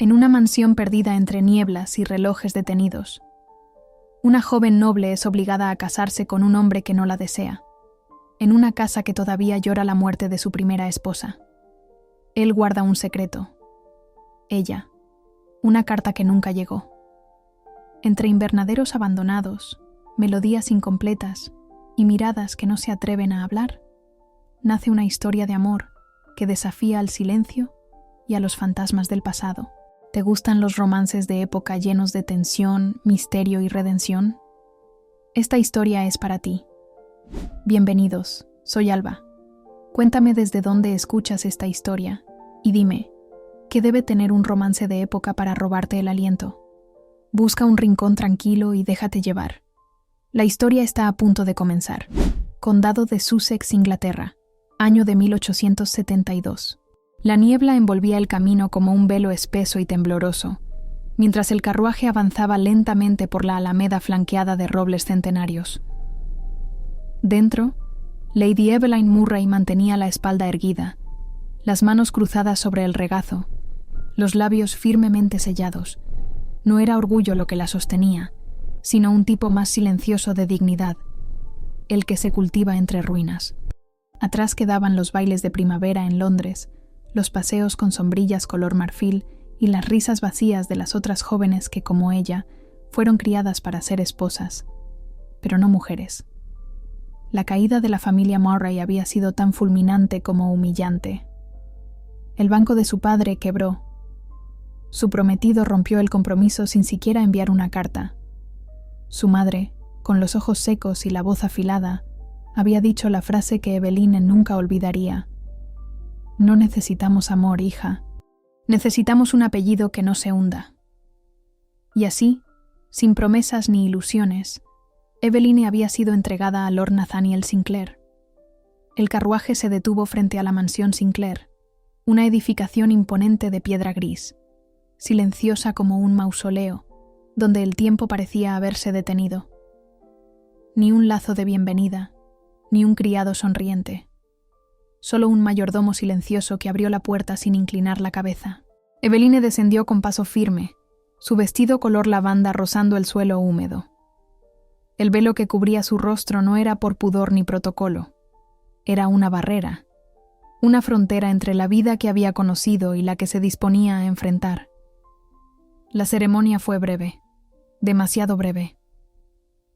En una mansión perdida entre nieblas y relojes detenidos, una joven noble es obligada a casarse con un hombre que no la desea, en una casa que todavía llora la muerte de su primera esposa. Él guarda un secreto. Ella, una carta que nunca llegó. Entre invernaderos abandonados, melodías incompletas y miradas que no se atreven a hablar, nace una historia de amor que desafía al silencio y a los fantasmas del pasado. ¿Te gustan los romances de época llenos de tensión, misterio y redención? Esta historia es para ti. Bienvenidos, soy Alba. Cuéntame desde dónde escuchas esta historia y dime, ¿qué debe tener un romance de época para robarte el aliento? Busca un rincón tranquilo y déjate llevar. La historia está a punto de comenzar. Condado de Sussex, Inglaterra, año de 1872. La niebla envolvía el camino como un velo espeso y tembloroso, mientras el carruaje avanzaba lentamente por la alameda flanqueada de robles centenarios. Dentro, Lady Evelyn Murray mantenía la espalda erguida, las manos cruzadas sobre el regazo, los labios firmemente sellados. No era orgullo lo que la sostenía, sino un tipo más silencioso de dignidad, el que se cultiva entre ruinas. Atrás quedaban los bailes de primavera en Londres, los paseos con sombrillas color marfil y las risas vacías de las otras jóvenes que, como ella, fueron criadas para ser esposas, pero no mujeres. La caída de la familia Murray había sido tan fulminante como humillante. El banco de su padre quebró. Su prometido rompió el compromiso sin siquiera enviar una carta. Su madre, con los ojos secos y la voz afilada, había dicho la frase que Eveline nunca olvidaría. No necesitamos amor, hija. Necesitamos un apellido que no se hunda. Y así, sin promesas ni ilusiones, Eveline había sido entregada a Lord Nathaniel Sinclair. El carruaje se detuvo frente a la mansión Sinclair, una edificación imponente de piedra gris, silenciosa como un mausoleo, donde el tiempo parecía haberse detenido. Ni un lazo de bienvenida, ni un criado sonriente. Solo un mayordomo silencioso que abrió la puerta sin inclinar la cabeza. Eveline descendió con paso firme, su vestido color lavanda rozando el suelo húmedo. El velo que cubría su rostro no era por pudor ni protocolo. Era una barrera, una frontera entre la vida que había conocido y la que se disponía a enfrentar. La ceremonia fue breve, demasiado breve.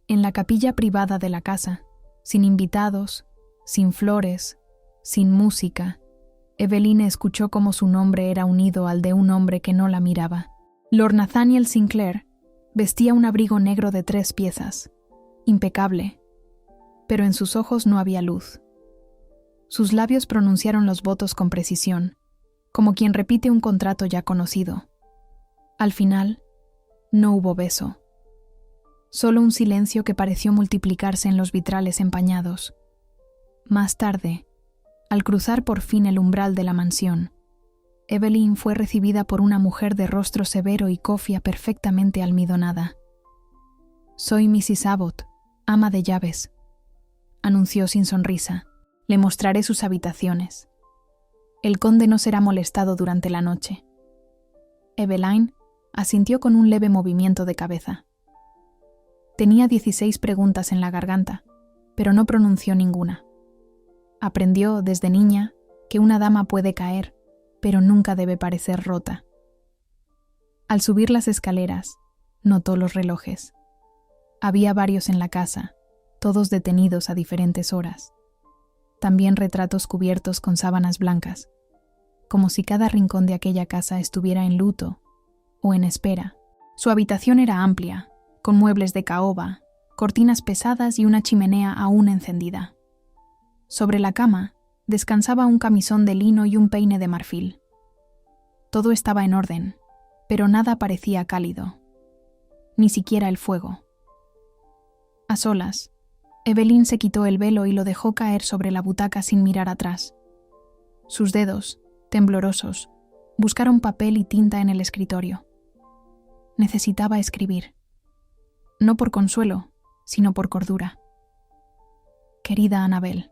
En la capilla privada de la casa, sin invitados, sin flores, sin música, Eveline escuchó cómo su nombre era unido al de un hombre que no la miraba. Lord Nathaniel Sinclair vestía un abrigo negro de 3 piezas, impecable, pero en sus ojos no había luz. Sus labios pronunciaron los votos con precisión, como quien repite un contrato ya conocido. Al final, no hubo beso. Solo un silencio que pareció multiplicarse en los vitrales empañados. Más tarde, al cruzar por fin el umbral de la mansión, Eveline fue recibida por una mujer de rostro severo y cofia perfectamente almidonada. «Soy Mrs. Abbott, ama de llaves», anunció sin sonrisa. «Le mostraré sus habitaciones. El conde no será molestado durante la noche». Eveline asintió con un leve movimiento de cabeza. Tenía 16 preguntas en la garganta, pero no pronunció ninguna. Aprendió desde niña que una dama puede caer, pero nunca debe parecer rota. Al subir las escaleras, notó los relojes. Había varios en la casa, todos detenidos a diferentes horas. También retratos cubiertos con sábanas blancas, como si cada rincón de aquella casa estuviera en luto o en espera. Su habitación era amplia, con muebles de caoba, cortinas pesadas y una chimenea aún encendida. Sobre la cama descansaba un camisón de lino y un peine de marfil. Todo estaba en orden, pero nada parecía cálido, ni siquiera el fuego. A solas, Eveline se quitó el velo y lo dejó caer sobre la butaca sin mirar atrás. Sus dedos, temblorosos, buscaron papel y tinta en el escritorio. Necesitaba escribir. No por consuelo, sino por cordura. Querida Annabel,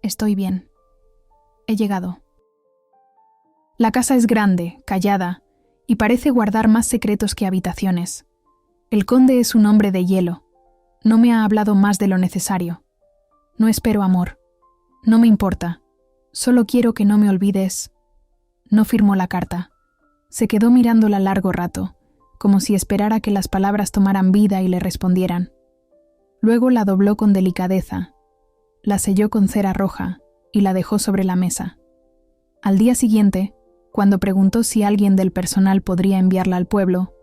estoy bien. He llegado. La casa es grande, callada, y parece guardar más secretos que habitaciones. El conde es un hombre de hielo. No me ha hablado más de lo necesario. No espero amor. No me importa. Solo quiero que no me olvides. No firmó la carta. Se quedó mirándola largo rato, como si esperara que las palabras tomaran vida y le respondieran. Luego la dobló con delicadeza, la selló con cera roja y la dejó sobre la mesa. Al día siguiente, cuando preguntó si alguien del personal podría enviarla al pueblo,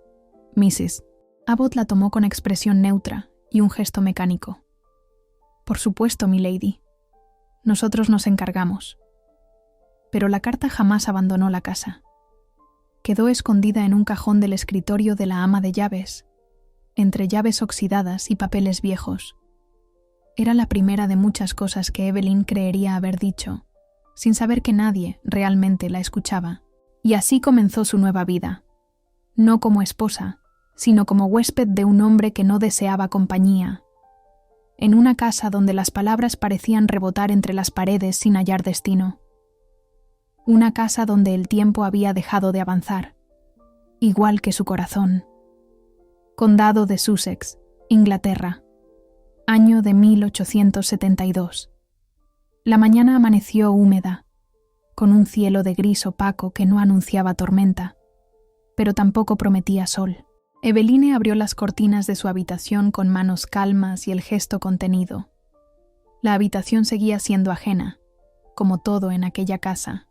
Mrs. Abbot la tomó con expresión neutra y un gesto mecánico. «Por supuesto, milady. Nosotros nos encargamos». Pero la carta jamás abandonó la casa. Quedó escondida en un cajón del escritorio de la ama de llaves, entre llaves oxidadas y papeles viejos. Era la primera de muchas cosas que Evelyn creería haber dicho, sin saber que nadie realmente la escuchaba. Y así comenzó su nueva vida, no como esposa, sino como huésped de un hombre que no deseaba compañía, en una casa donde las palabras parecían rebotar entre las paredes sin hallar destino. Una casa donde el tiempo había dejado de avanzar, igual que su corazón. Condado de Sussex, Inglaterra, año de 1872. La mañana amaneció húmeda, con un cielo de gris opaco que no anunciaba tormenta, pero tampoco prometía sol. Eveline abrió las cortinas de su habitación con manos calmas y el gesto contenido. La habitación seguía siendo ajena, como todo en aquella casa.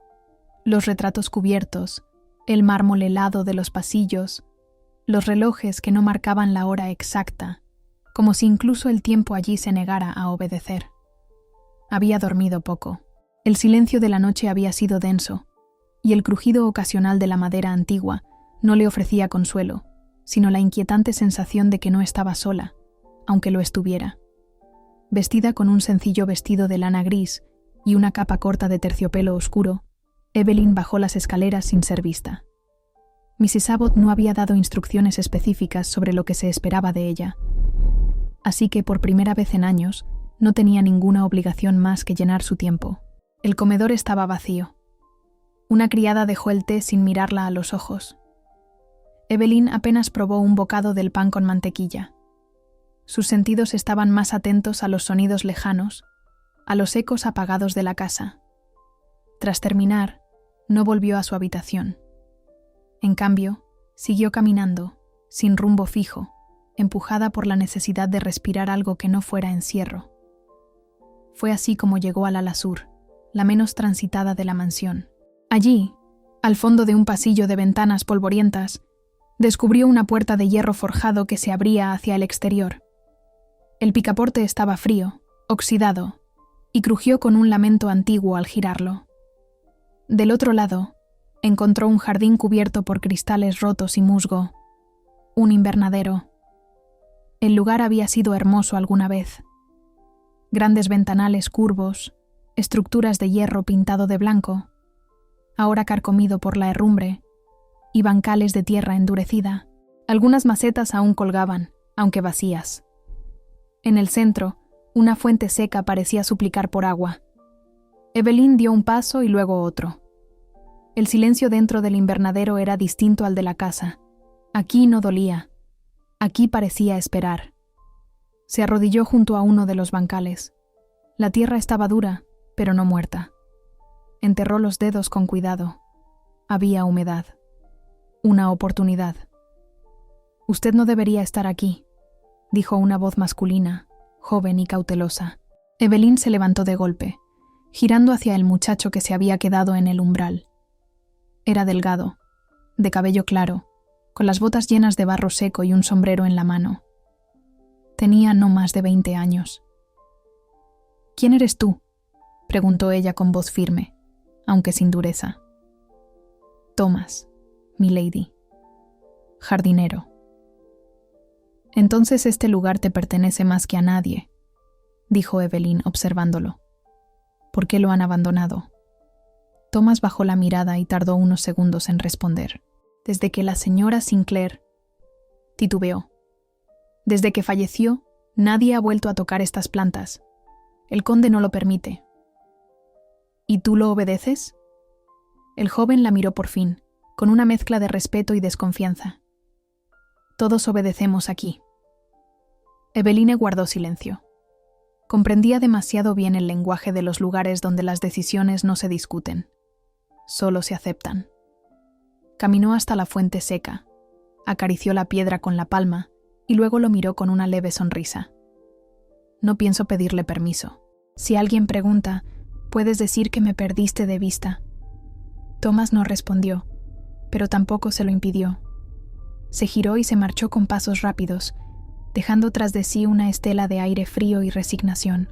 Los retratos cubiertos, el mármol helado de los pasillos, los relojes que no marcaban la hora exacta, como si incluso el tiempo allí se negara a obedecer. Había dormido poco. El silencio de la noche había sido denso, y el crujido ocasional de la madera antigua no le ofrecía consuelo, sino la inquietante sensación de que no estaba sola, aunque lo estuviera. Vestida con un sencillo vestido de lana gris y una capa corta de terciopelo oscuro, Evelyn bajó las escaleras sin ser vista. Mrs. Abbot no había dado instrucciones específicas sobre lo que se esperaba de ella, así que por primera vez en años no tenía ninguna obligación más que llenar su tiempo. El comedor estaba vacío. Una criada dejó el té sin mirarla a los ojos. Evelyn apenas probó un bocado del pan con mantequilla. Sus sentidos estaban más atentos a los sonidos lejanos, a los ecos apagados de la casa. Tras terminar, no volvió a su habitación. En cambio, siguió caminando, sin rumbo fijo, empujada por la necesidad de respirar algo que no fuera encierro. Fue así como llegó al ala sur, la menos transitada de la mansión. Allí, al fondo de un pasillo de ventanas polvorientas, descubrió una puerta de hierro forjado que se abría hacia el exterior. El picaporte estaba frío, oxidado, y crujió con un lamento antiguo al girarlo. Del otro lado, encontró un jardín cubierto por cristales rotos y musgo, un invernadero. El lugar había sido hermoso alguna vez. Grandes ventanales curvos, estructuras de hierro pintado de blanco, ahora carcomido por la herrumbre, y bancales de tierra endurecida. Algunas macetas aún colgaban, aunque vacías. En el centro, una fuente seca parecía suplicar por agua. Evelyn dio un paso y luego otro. El silencio dentro del invernadero era distinto al de la casa. Aquí no dolía. Aquí parecía esperar. Se arrodilló junto a uno de los bancales. La tierra estaba dura, pero no muerta. Enterró los dedos con cuidado. Había humedad. Una oportunidad. «Usted no debería estar aquí», dijo una voz masculina, joven y cautelosa. Evelyn se levantó de golpe, girando hacia el muchacho que se había quedado en el umbral. Era delgado, de cabello claro, con las botas llenas de barro seco y un sombrero en la mano. Tenía no más de 20 años. «¿Quién eres tú?», preguntó ella con voz firme, aunque sin dureza. «Thomas, milady. Jardinero». «Entonces este lugar te pertenece más que a nadie», dijo Evelyn observándolo. «¿Por qué lo han abandonado?». Thomas bajó la mirada y tardó unos segundos en responder. «Desde que la señora Sinclair…», titubeó. «Desde que falleció, nadie ha vuelto a tocar estas plantas. El conde no lo permite». «¿Y tú lo obedeces?». El joven la miró por fin, con una mezcla de respeto y desconfianza. Todos obedecemos aquí. Eveline guardó silencio. Comprendía demasiado bien el lenguaje de los lugares donde las decisiones no se discuten, solo se aceptan. Caminó hasta la fuente seca, acarició la piedra con la palma y luego lo miró con una leve sonrisa. No pienso pedirle permiso. Si alguien pregunta, puedes decir que me perdiste de vista. Thomas no respondió, pero tampoco se lo impidió. Se giró y se marchó con pasos rápidos, dejando tras de sí una estela de aire frío y resignación.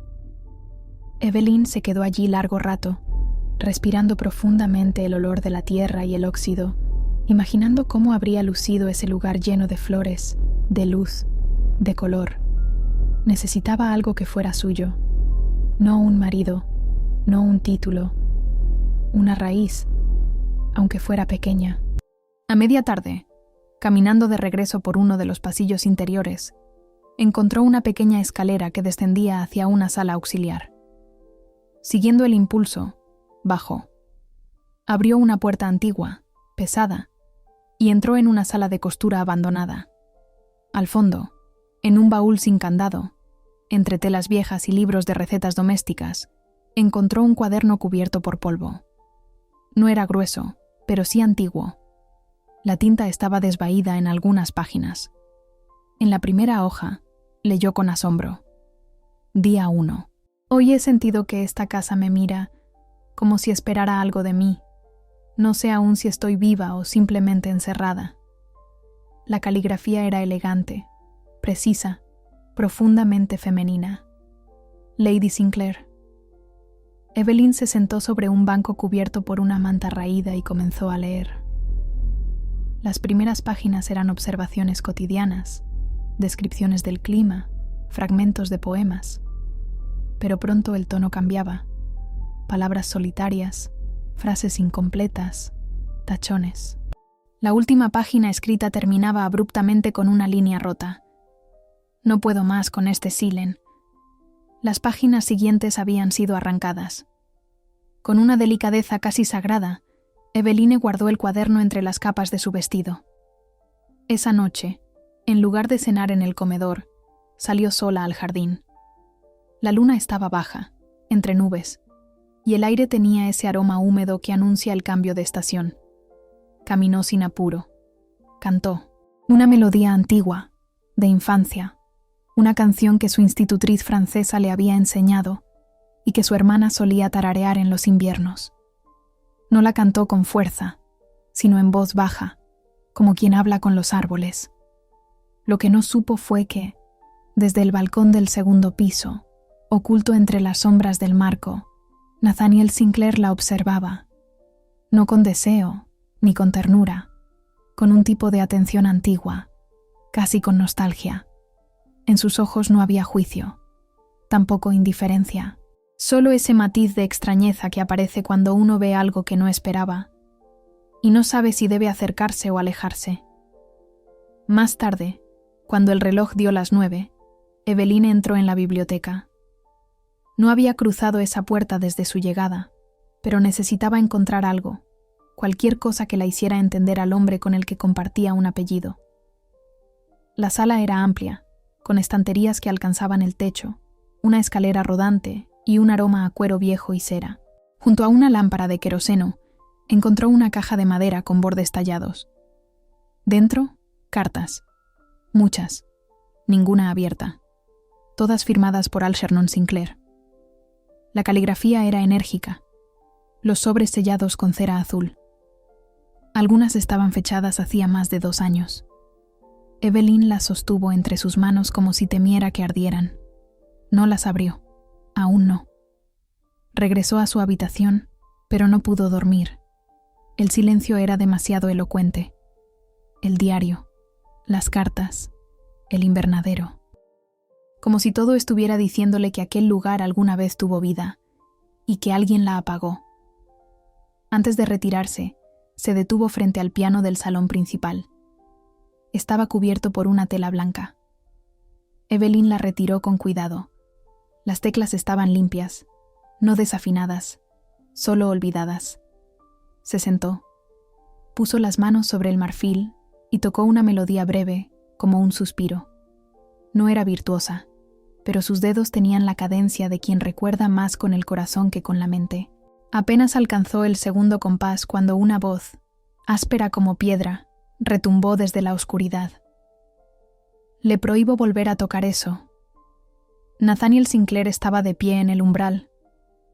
Evelyn se quedó allí largo rato, respirando profundamente el olor de la tierra y el óxido, imaginando cómo habría lucido ese lugar lleno de flores, de luz, de color. Necesitaba algo que fuera suyo, no un marido, no un título, una raíz, aunque fuera pequeña. A media tarde, caminando de regreso por uno de los pasillos interiores, encontró una pequeña escalera que descendía hacia una sala auxiliar. Siguiendo el impulso, bajó. Abrió una puerta antigua, pesada, y entró en una sala de costura abandonada. Al fondo, en un baúl sin candado, entre telas viejas y libros de recetas domésticas, encontró un cuaderno cubierto por polvo. No era grueso, pero sí antiguo. La tinta estaba desvaída en algunas páginas. En la primera hoja, leyó con asombro. Día 1. Hoy he sentido que esta casa me mira, como si esperara algo de mí. No sé aún si estoy viva o simplemente encerrada. La caligrafía era elegante, precisa, profundamente femenina. Lady Sinclair. Evelyn se sentó sobre un banco cubierto por una manta raída y comenzó a leer. Las primeras páginas eran observaciones cotidianas, descripciones del clima, fragmentos de poemas. Pero pronto el tono cambiaba. Palabras solitarias, frases incompletas, tachones. La última página escrita terminaba abruptamente con una línea rota. No puedo más con este Silen. Las páginas siguientes habían sido arrancadas. Con una delicadeza casi sagrada, Eveline guardó el cuaderno entre las capas de su vestido. Esa noche, en lugar de cenar en el comedor, salió sola al jardín. La luna estaba baja, entre nubes, y el aire tenía ese aroma húmedo que anuncia el cambio de estación. Caminó sin apuro. Cantó. Una melodía antigua, de infancia, una canción que su institutriz francesa le había enseñado y que su hermana solía tararear en los inviernos. No la cantó con fuerza, sino en voz baja, como quien habla con los árboles. Lo que no supo fue que, desde el balcón del segundo piso, oculto entre las sombras del marco, Nathaniel Sinclair la observaba, no con deseo ni con ternura, con un tipo de atención antigua, casi con nostalgia. En sus ojos no había juicio, tampoco indiferencia, solo ese matiz de extrañeza que aparece cuando uno ve algo que no esperaba y no sabe si debe acercarse o alejarse. Más tarde, cuando el reloj dio las 9, Eveline entró en la biblioteca. No había cruzado esa puerta desde su llegada, pero necesitaba encontrar algo, cualquier cosa que la hiciera entender al hombre con el que compartía un apellido. La sala era amplia, con estanterías que alcanzaban el techo, una escalera rodante y un aroma a cuero viejo y cera. Junto a una lámpara de queroseno, encontró una caja de madera con bordes tallados. Dentro, cartas. Muchas, ninguna abierta. Todas firmadas por Algernon Sinclair. La caligrafía era enérgica, los sobres sellados con cera azul. Algunas estaban fechadas hacía más de 2 años. Evelyn las sostuvo entre sus manos como si temiera que ardieran. No las abrió, aún no. Regresó a su habitación, pero no pudo dormir. El silencio era demasiado elocuente. El diario, las cartas, el invernadero. Como si todo estuviera diciéndole que aquel lugar alguna vez tuvo vida y que alguien la apagó. Antes de retirarse, se detuvo frente al piano del salón principal. Estaba cubierto por una tela blanca. Evelyn la retiró con cuidado. Las teclas estaban limpias, no desafinadas, solo olvidadas. Se sentó. Puso las manos sobre el marfil y tocó una melodía breve, como un suspiro. No era virtuosa, pero sus dedos tenían la cadencia de quien recuerda más con el corazón que con la mente. Apenas alcanzó el segundo compás cuando una voz, áspera como piedra, retumbó desde la oscuridad. «Le prohíbo volver a tocar eso». Nathaniel Sinclair estaba de pie en el umbral.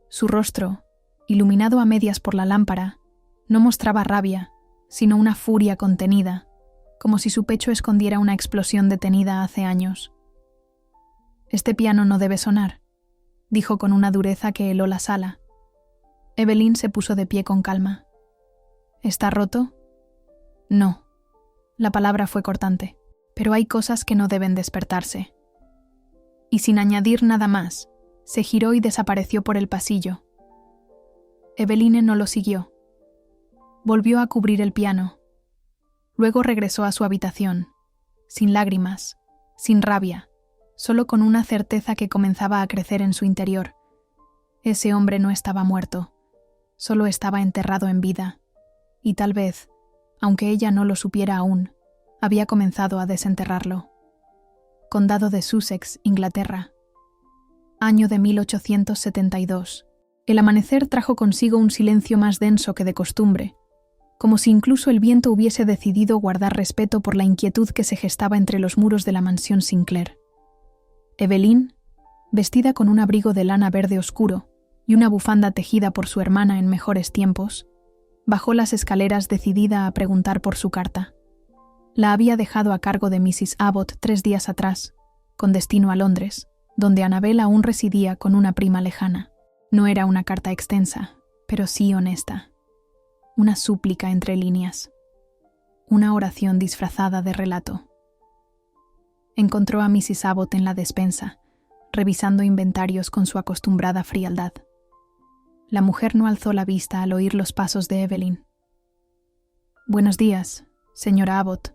Su rostro, iluminado a medias por la lámpara, no mostraba rabia, sino una furia contenida, como si su pecho escondiera una explosión detenida hace años. «Este piano no debe sonar», dijo con una dureza que heló la sala. Evelyn se puso de pie con calma. «¿Está roto?» «No». La palabra fue cortante. «Pero hay cosas que no deben despertarse». Y sin añadir nada más, se giró y desapareció por el pasillo. Eveline no lo siguió. Volvió a cubrir el piano. Luego regresó a su habitación, sin lágrimas, sin rabia, solo con una certeza que comenzaba a crecer en su interior. Ese hombre no estaba muerto, solo estaba enterrado en vida, y tal vez, aunque ella no lo supiera aún, había comenzado a desenterrarlo. Condado de Sussex, Inglaterra. Año de 1872. El amanecer trajo consigo un silencio más denso que de costumbre, como si incluso el viento hubiese decidido guardar respeto por la inquietud que se gestaba entre los muros de la mansión Sinclair. Evelyn, vestida con un abrigo de lana verde oscuro y una bufanda tejida por su hermana en mejores tiempos, bajó las escaleras decidida a preguntar por su carta. La había dejado a cargo de Mrs. Abbott 3 días atrás, con destino a Londres, donde Annabel aún residía con una prima lejana. No era una carta extensa, pero sí honesta. Una súplica entre líneas. Una oración disfrazada de relato. Encontró a Mrs. Abbott en la despensa, revisando inventarios con su acostumbrada frialdad. La mujer no alzó la vista al oír los pasos de Evelyn. «Buenos días, señora Abbott»,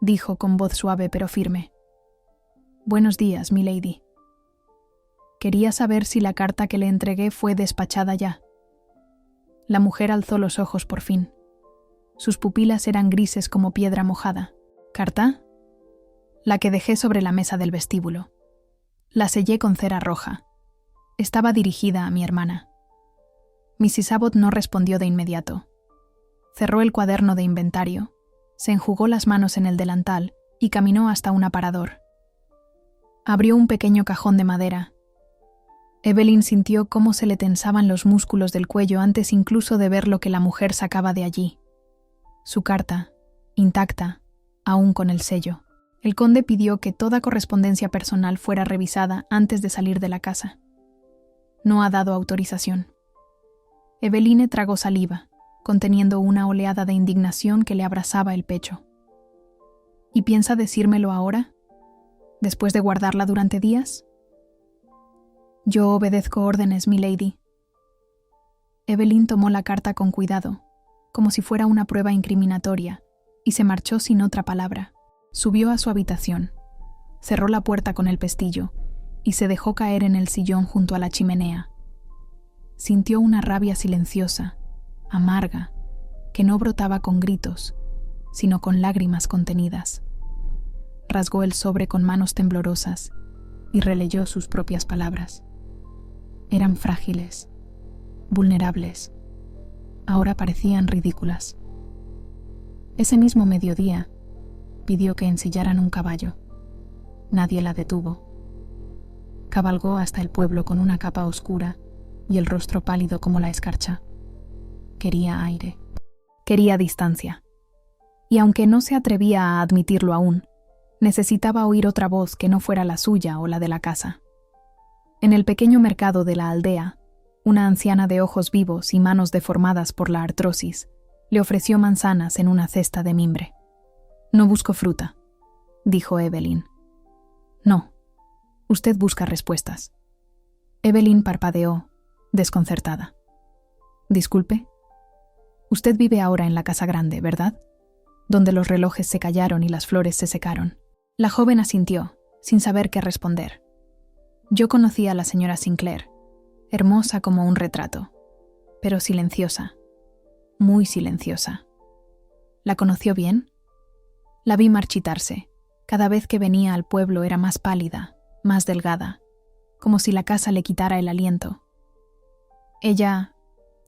dijo con voz suave pero firme. «Buenos días, milady. Quería saber si la carta que le entregué fue despachada ya». La mujer alzó los ojos por fin. Sus pupilas eran grises como piedra mojada. «¿Carta?» «La que dejé sobre la mesa del vestíbulo. La sellé con cera roja. Estaba dirigida a mi hermana». Mrs. Abbott no respondió de inmediato. Cerró el cuaderno de inventario, se enjugó las manos en el delantal y caminó hasta un aparador. Abrió un pequeño cajón de madera. Evelyn sintió cómo se le tensaban los músculos del cuello antes incluso de ver lo que la mujer sacaba de allí. Su carta, intacta, aún con el sello. El conde pidió que toda correspondencia personal fuera revisada antes de salir de la casa. No ha dado autorización. Eveline tragó saliva, conteniendo una oleada de indignación que le abrasaba el pecho. ¿Y piensa decírmelo ahora? ¿Después de guardarla durante días? Yo obedezco órdenes, milady. Evelyn tomó la carta con cuidado, como si fuera una prueba incriminatoria, y se marchó sin otra palabra. Subió a su habitación, cerró la puerta con el pestillo y se dejó caer en el sillón junto a la chimenea. Sintió una rabia silenciosa, amarga, que no brotaba con gritos, sino con lágrimas contenidas. Rasgó el sobre con manos temblorosas y releyó sus propias palabras. Eran frágiles, vulnerables. Ahora parecían ridículas. Ese mismo mediodía, pidió que ensillaran un caballo. Nadie la detuvo. Cabalgó hasta el pueblo con una capa oscura y el rostro pálido como la escarcha. Quería aire. Quería distancia. Y aunque no se atrevía a admitirlo aún, necesitaba oír otra voz que no fuera la suya o la de la casa. En el pequeño mercado de la aldea, una anciana de ojos vivos y manos deformadas por la artrosis le ofreció manzanas en una cesta de mimbre. «No busco fruta», dijo Evelyn. «No, usted busca respuestas». Evelyn parpadeó, desconcertada. «Disculpe. Usted vive ahora en la casa grande, ¿verdad? Donde los relojes se callaron y las flores se secaron». La joven asintió, sin saber qué responder. «Yo conocí a la señora Sinclair, hermosa como un retrato, pero silenciosa, muy silenciosa. ¿La conoció bien? La vi marchitarse. Cada vez que venía al pueblo era más pálida, más delgada, como si la casa le quitara el aliento. ¿Ella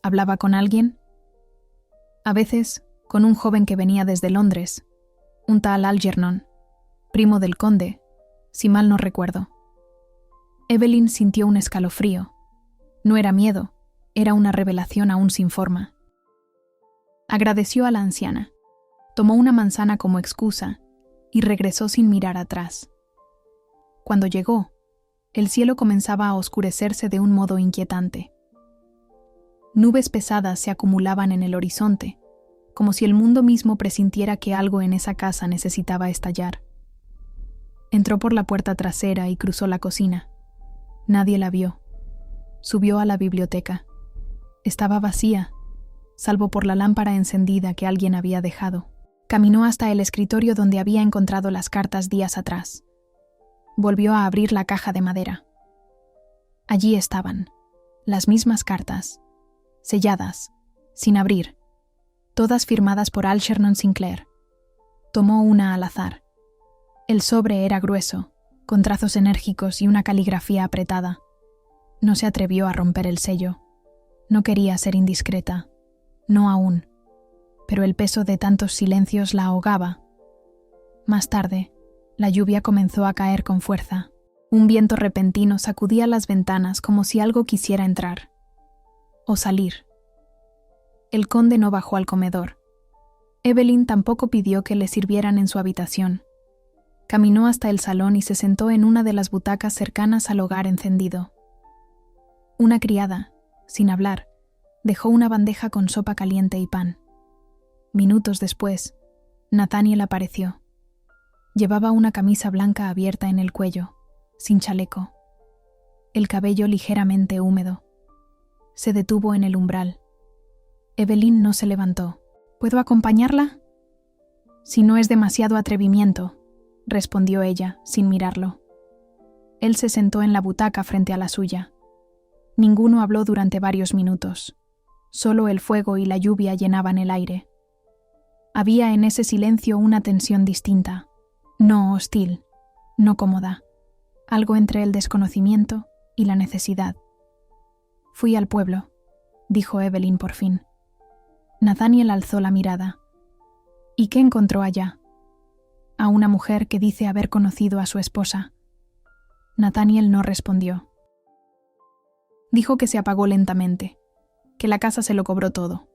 hablaba con alguien? A veces, con un joven que venía desde Londres, un tal Algernon, primo del conde, si mal no recuerdo. Evelyn sintió un escalofrío. No era miedo, era una revelación aún sin forma. Agradeció a la anciana, tomó una manzana como excusa y regresó sin mirar atrás. Cuando llegó, el cielo comenzaba a oscurecerse de un modo inquietante. Nubes pesadas se acumulaban en el horizonte, como si el mundo mismo presintiera que algo en esa casa necesitaba estallar. Entró por la puerta trasera y cruzó la cocina. Nadie la vio. Subió a la biblioteca. Estaba vacía, salvo por la lámpara encendida que alguien había dejado. Caminó hasta el escritorio donde había encontrado las cartas días atrás. Volvió a abrir la caja de madera. Allí estaban, las mismas cartas, selladas, sin abrir, todas firmadas por Algernon Sinclair. Tomó una al azar. El sobre era grueso, con trazos enérgicos y una caligrafía apretada. No se atrevió a romper el sello. No quería ser indiscreta. No aún. Pero el peso de tantos silencios la ahogaba. Más tarde, la lluvia comenzó a caer con fuerza. Un viento repentino sacudía las ventanas como si algo quisiera entrar. O salir. El conde no bajó al comedor. Evelyn tampoco pidió que le sirvieran en su habitación. Caminó hasta el salón y se sentó en una de las butacas cercanas al hogar encendido. Una criada, sin hablar, dejó una bandeja con sopa caliente y pan. Minutos después, Nathaniel apareció. Llevaba una camisa blanca abierta en el cuello, sin chaleco. El cabello ligeramente húmedo. Se detuvo en el umbral. Evelyn no se levantó. ¿Puedo acompañarla? Si no es demasiado atrevimiento, respondió ella, sin mirarlo. Él se sentó en la butaca frente a la suya. Ninguno habló durante varios minutos. Solo el fuego y la lluvia llenaban el aire. Había en ese silencio una tensión distinta, no hostil, no cómoda, algo entre el desconocimiento y la necesidad. Fui al pueblo, dijo Evelyn por fin. Nathaniel alzó la mirada. ¿Y qué encontró allá? A una mujer que dice haber conocido a su esposa. Nathaniel no respondió. Dijo que se apagó lentamente, que la casa se lo cobró todo.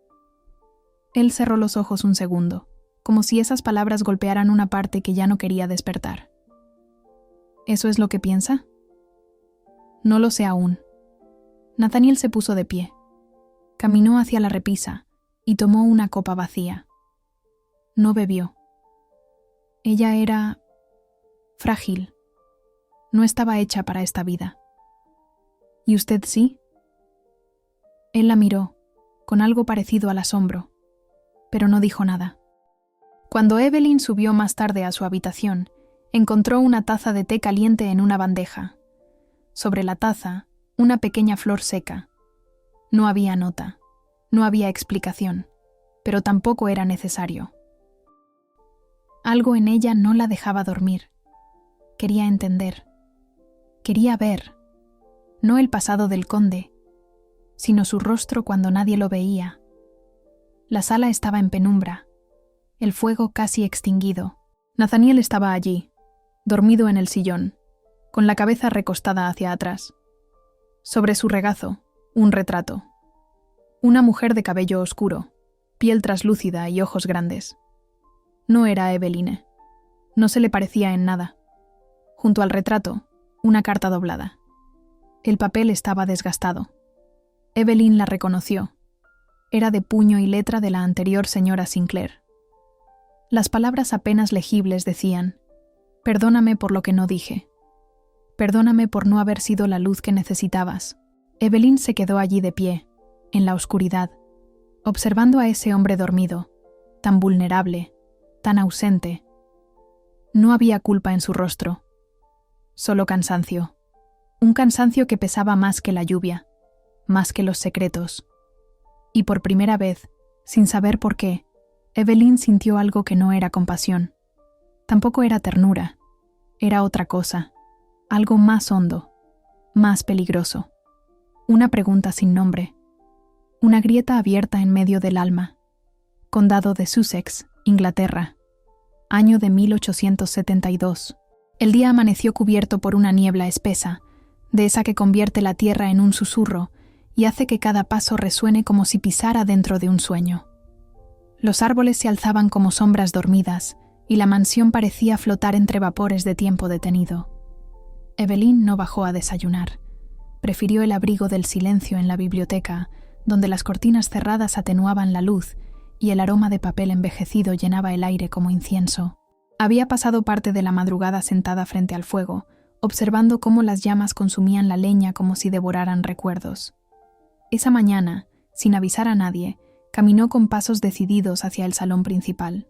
Él cerró los ojos un segundo, como si esas palabras golpearan una parte que ya no quería despertar. ¿Eso es lo que piensa? No lo sé aún. Nathaniel se puso de pie. Caminó hacia la repisa y tomó una copa vacía. No bebió. Ella era frágil. No estaba hecha para esta vida. ¿Y usted sí? Él la miró, con algo parecido al asombro, pero no dijo nada. Cuando Evelyn subió más tarde a su habitación, encontró una taza de té caliente en una bandeja. Sobre la taza, una pequeña flor seca. No había nota, no había explicación, pero tampoco era necesario. Algo en ella no la dejaba dormir. Quería entender. Quería ver, no el pasado del conde, sino su rostro cuando nadie lo veía. La sala estaba en penumbra, el fuego casi extinguido. Nathaniel estaba allí, dormido en el sillón, con la cabeza recostada hacia atrás. Sobre su regazo, un retrato. Una mujer de cabello oscuro, piel traslúcida y ojos grandes. No era Eveline. No se le parecía en nada. Junto al retrato, una carta doblada. El papel estaba desgastado. Evelyn la reconoció. Era de puño y letra de la anterior señora Sinclair. Las palabras apenas legibles decían: «Perdóname por lo que no dije. Perdóname por no haber sido la luz que necesitabas». Evelyn se quedó allí de pie, en la oscuridad, observando a ese hombre dormido, tan vulnerable, tan ausente. No había culpa en su rostro, solo cansancio. Un cansancio que pesaba más que la lluvia, más que los secretos. Y por primera vez, sin saber por qué, Evelyn sintió algo que no era compasión. Tampoco era ternura. Era otra cosa. Algo más hondo. Más peligroso. Una pregunta sin nombre. Una grieta abierta en medio del alma. Condado de Sussex, Inglaterra. Año de 1872. El día amaneció cubierto por una niebla espesa, de esa que convierte la tierra en un susurro y hace que cada paso resuene como si pisara dentro de un sueño. Los árboles se alzaban como sombras dormidas y la mansión parecía flotar entre vapores de tiempo detenido. Evelyn no bajó a desayunar. Prefirió el abrigo del silencio en la biblioteca, donde las cortinas cerradas atenuaban la luz y el aroma de papel envejecido llenaba el aire como incienso. Había pasado parte de la madrugada sentada frente al fuego, observando cómo las llamas consumían la leña como si devoraran recuerdos. Esa mañana, sin avisar a nadie, caminó con pasos decididos hacia el salón principal.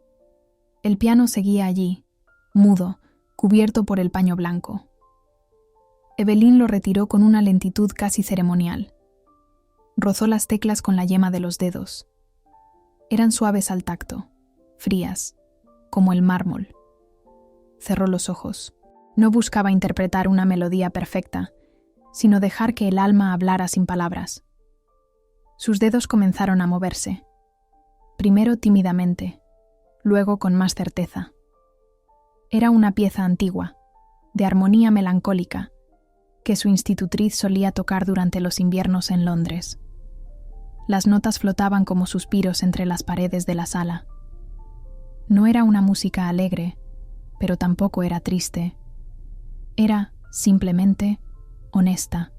El piano seguía allí, mudo, cubierto por el paño blanco. Evelyn lo retiró con una lentitud casi ceremonial. Rozó las teclas con la yema de los dedos. Eran suaves al tacto, frías, como el mármol. Cerró los ojos. No buscaba interpretar una melodía perfecta, sino dejar que el alma hablara sin palabras. Sus dedos comenzaron a moverse, primero tímidamente, luego con más certeza. Era una pieza antigua, de armonía melancólica, que su institutriz solía tocar durante los inviernos en Londres. Las notas flotaban como suspiros entre las paredes de la sala. No era una música alegre, pero tampoco era triste. Era, simplemente, honesta.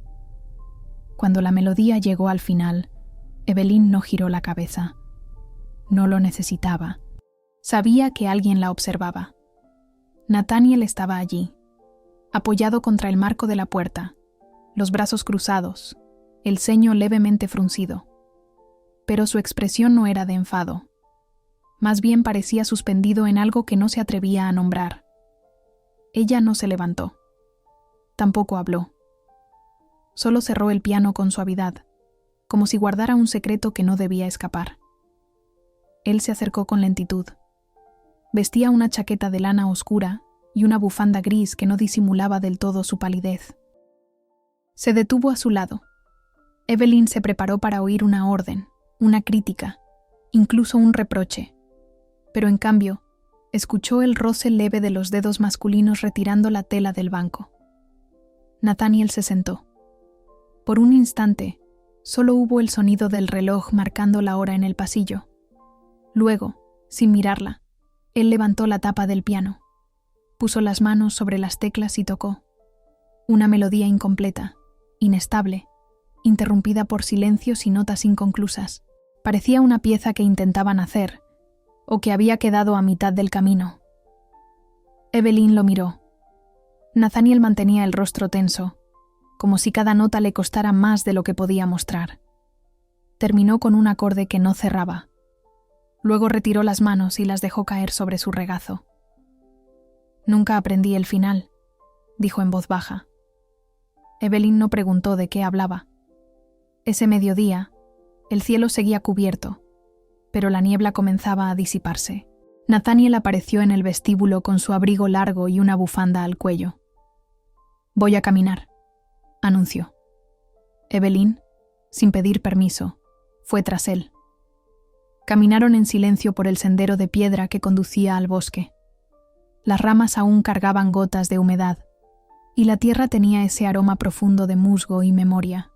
Cuando la melodía llegó al final, Evelyn no giró la cabeza. No lo necesitaba. Sabía que alguien la observaba. Nathaniel estaba allí, apoyado contra el marco de la puerta, los brazos cruzados, el ceño levemente fruncido. Pero su expresión no era de enfado. Más bien parecía suspendido en algo que no se atrevía a nombrar. Ella no se levantó. Tampoco habló. Solo cerró el piano con suavidad, como si guardara un secreto que no debía escapar. Él se acercó con lentitud. Vestía una chaqueta de lana oscura y una bufanda gris que no disimulaba del todo su palidez. Se detuvo a su lado. Evelyn se preparó para oír una orden, una crítica, incluso un reproche. Pero en cambio, escuchó el roce leve de los dedos masculinos retirando la tela del banco. Nathaniel se sentó. Por un instante, solo hubo el sonido del reloj marcando la hora en el pasillo. Luego, sin mirarla, él levantó la tapa del piano, puso las manos sobre las teclas y tocó. Una melodía incompleta, inestable, interrumpida por silencios y notas inconclusas. Parecía una pieza que intentaban hacer, o que había quedado a mitad del camino. Evelyn lo miró. Nathaniel mantenía el rostro tenso, como si cada nota le costara más de lo que podía mostrar. Terminó con un acorde que no cerraba. Luego retiró las manos y las dejó caer sobre su regazo. «Nunca aprendí el final», dijo en voz baja. Evelyn no preguntó de qué hablaba. Ese mediodía, el cielo seguía cubierto, pero la niebla comenzaba a disiparse. Nathaniel apareció en el vestíbulo con su abrigo largo y una bufanda al cuello. «Voy a caminar», anunció. Evelyn, sin pedir permiso, fue tras él. Caminaron en silencio por el sendero de piedra que conducía al bosque. Las ramas aún cargaban gotas de humedad, y la tierra tenía ese aroma profundo de musgo y memoria.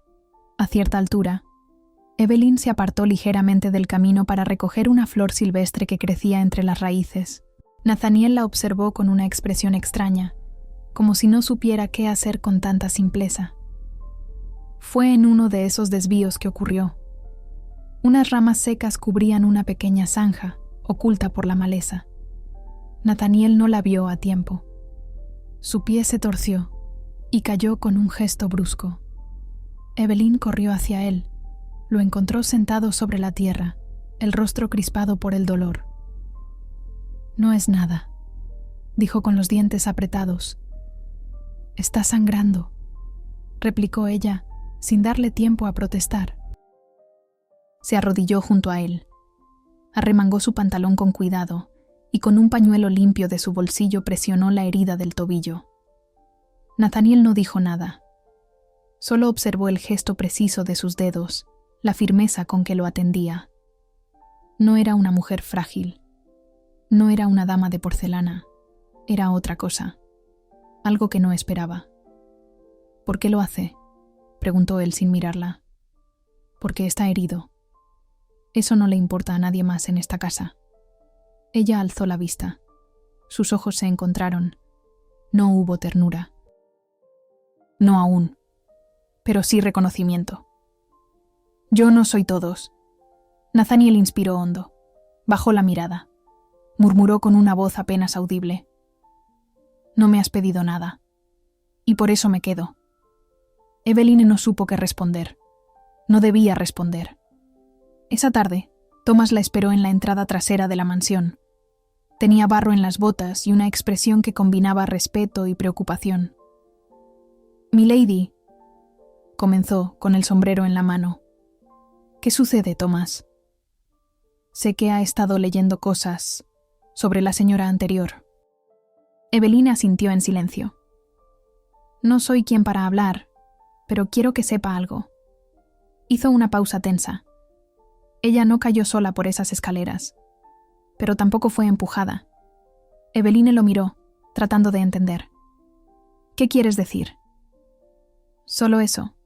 A cierta altura, Evelyn se apartó ligeramente del camino para recoger una flor silvestre que crecía entre las raíces. Nathaniel la observó con una expresión extraña, como si no supiera qué hacer con tanta simpleza. Fue en uno de esos desvíos que ocurrió. Unas ramas secas cubrían una pequeña zanja, oculta por la maleza. Nathaniel no la vio a tiempo. Su pie se torció y cayó con un gesto brusco. Evelyn corrió hacia él. Lo encontró sentado sobre la tierra, el rostro crispado por el dolor. «No es nada», dijo con los dientes apretados. «Está sangrando», replicó ella, sin darle tiempo a protestar. Se arrodilló junto a él. Arremangó su pantalón con cuidado y con un pañuelo limpio de su bolsillo presionó la herida del tobillo. Nathaniel no dijo nada. Solo observó el gesto preciso de sus dedos, la firmeza con que lo atendía. No era una mujer frágil. No era una dama de porcelana. Era otra cosa. Algo que no esperaba. ¿Por qué lo hace?, preguntó él sin mirarla. Porque está herido. Eso no le importa a nadie más en esta casa. Ella alzó la vista. Sus ojos se encontraron. No hubo ternura. No aún, pero sí reconocimiento. Yo no soy todos. Nathaniel inspiró hondo. Bajó la mirada. Murmuró con una voz apenas audible. No me has pedido nada. Y por eso me quedo. Eveline no supo qué responder. No debía responder. Esa tarde, Thomas la esperó en la entrada trasera de la mansión. Tenía barro en las botas y una expresión que combinaba respeto y preocupación. «Milady», comenzó con el sombrero en la mano. «¿Qué sucede, Thomas?» «Sé que ha estado leyendo cosas sobre la señora anterior». Eveline asintió en silencio. «No soy quien para hablar, pero quiero que sepa algo». Hizo una pausa tensa. Ella no cayó sola por esas escaleras, pero tampoco fue empujada. Eveline lo miró, tratando de entender. «¿Qué quieres decir?» «Solo eso,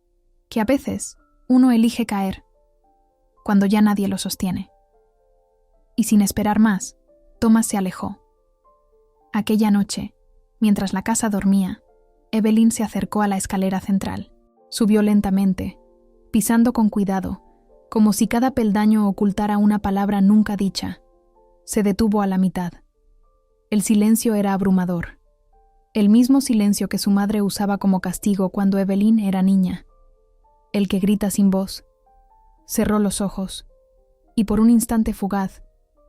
que a veces uno elige caer, cuando ya nadie lo sostiene». Y sin esperar más, Thomas se alejó. Aquella noche, mientras la casa dormía, Eveline se acercó a la escalera central. Subió lentamente, pisando con cuidado, como si cada peldaño ocultara una palabra nunca dicha. Se detuvo a la mitad. El silencio era abrumador. El mismo silencio que su madre usaba como castigo cuando Eveline era niña. El que grita sin voz. Cerró los ojos, y por un instante fugaz,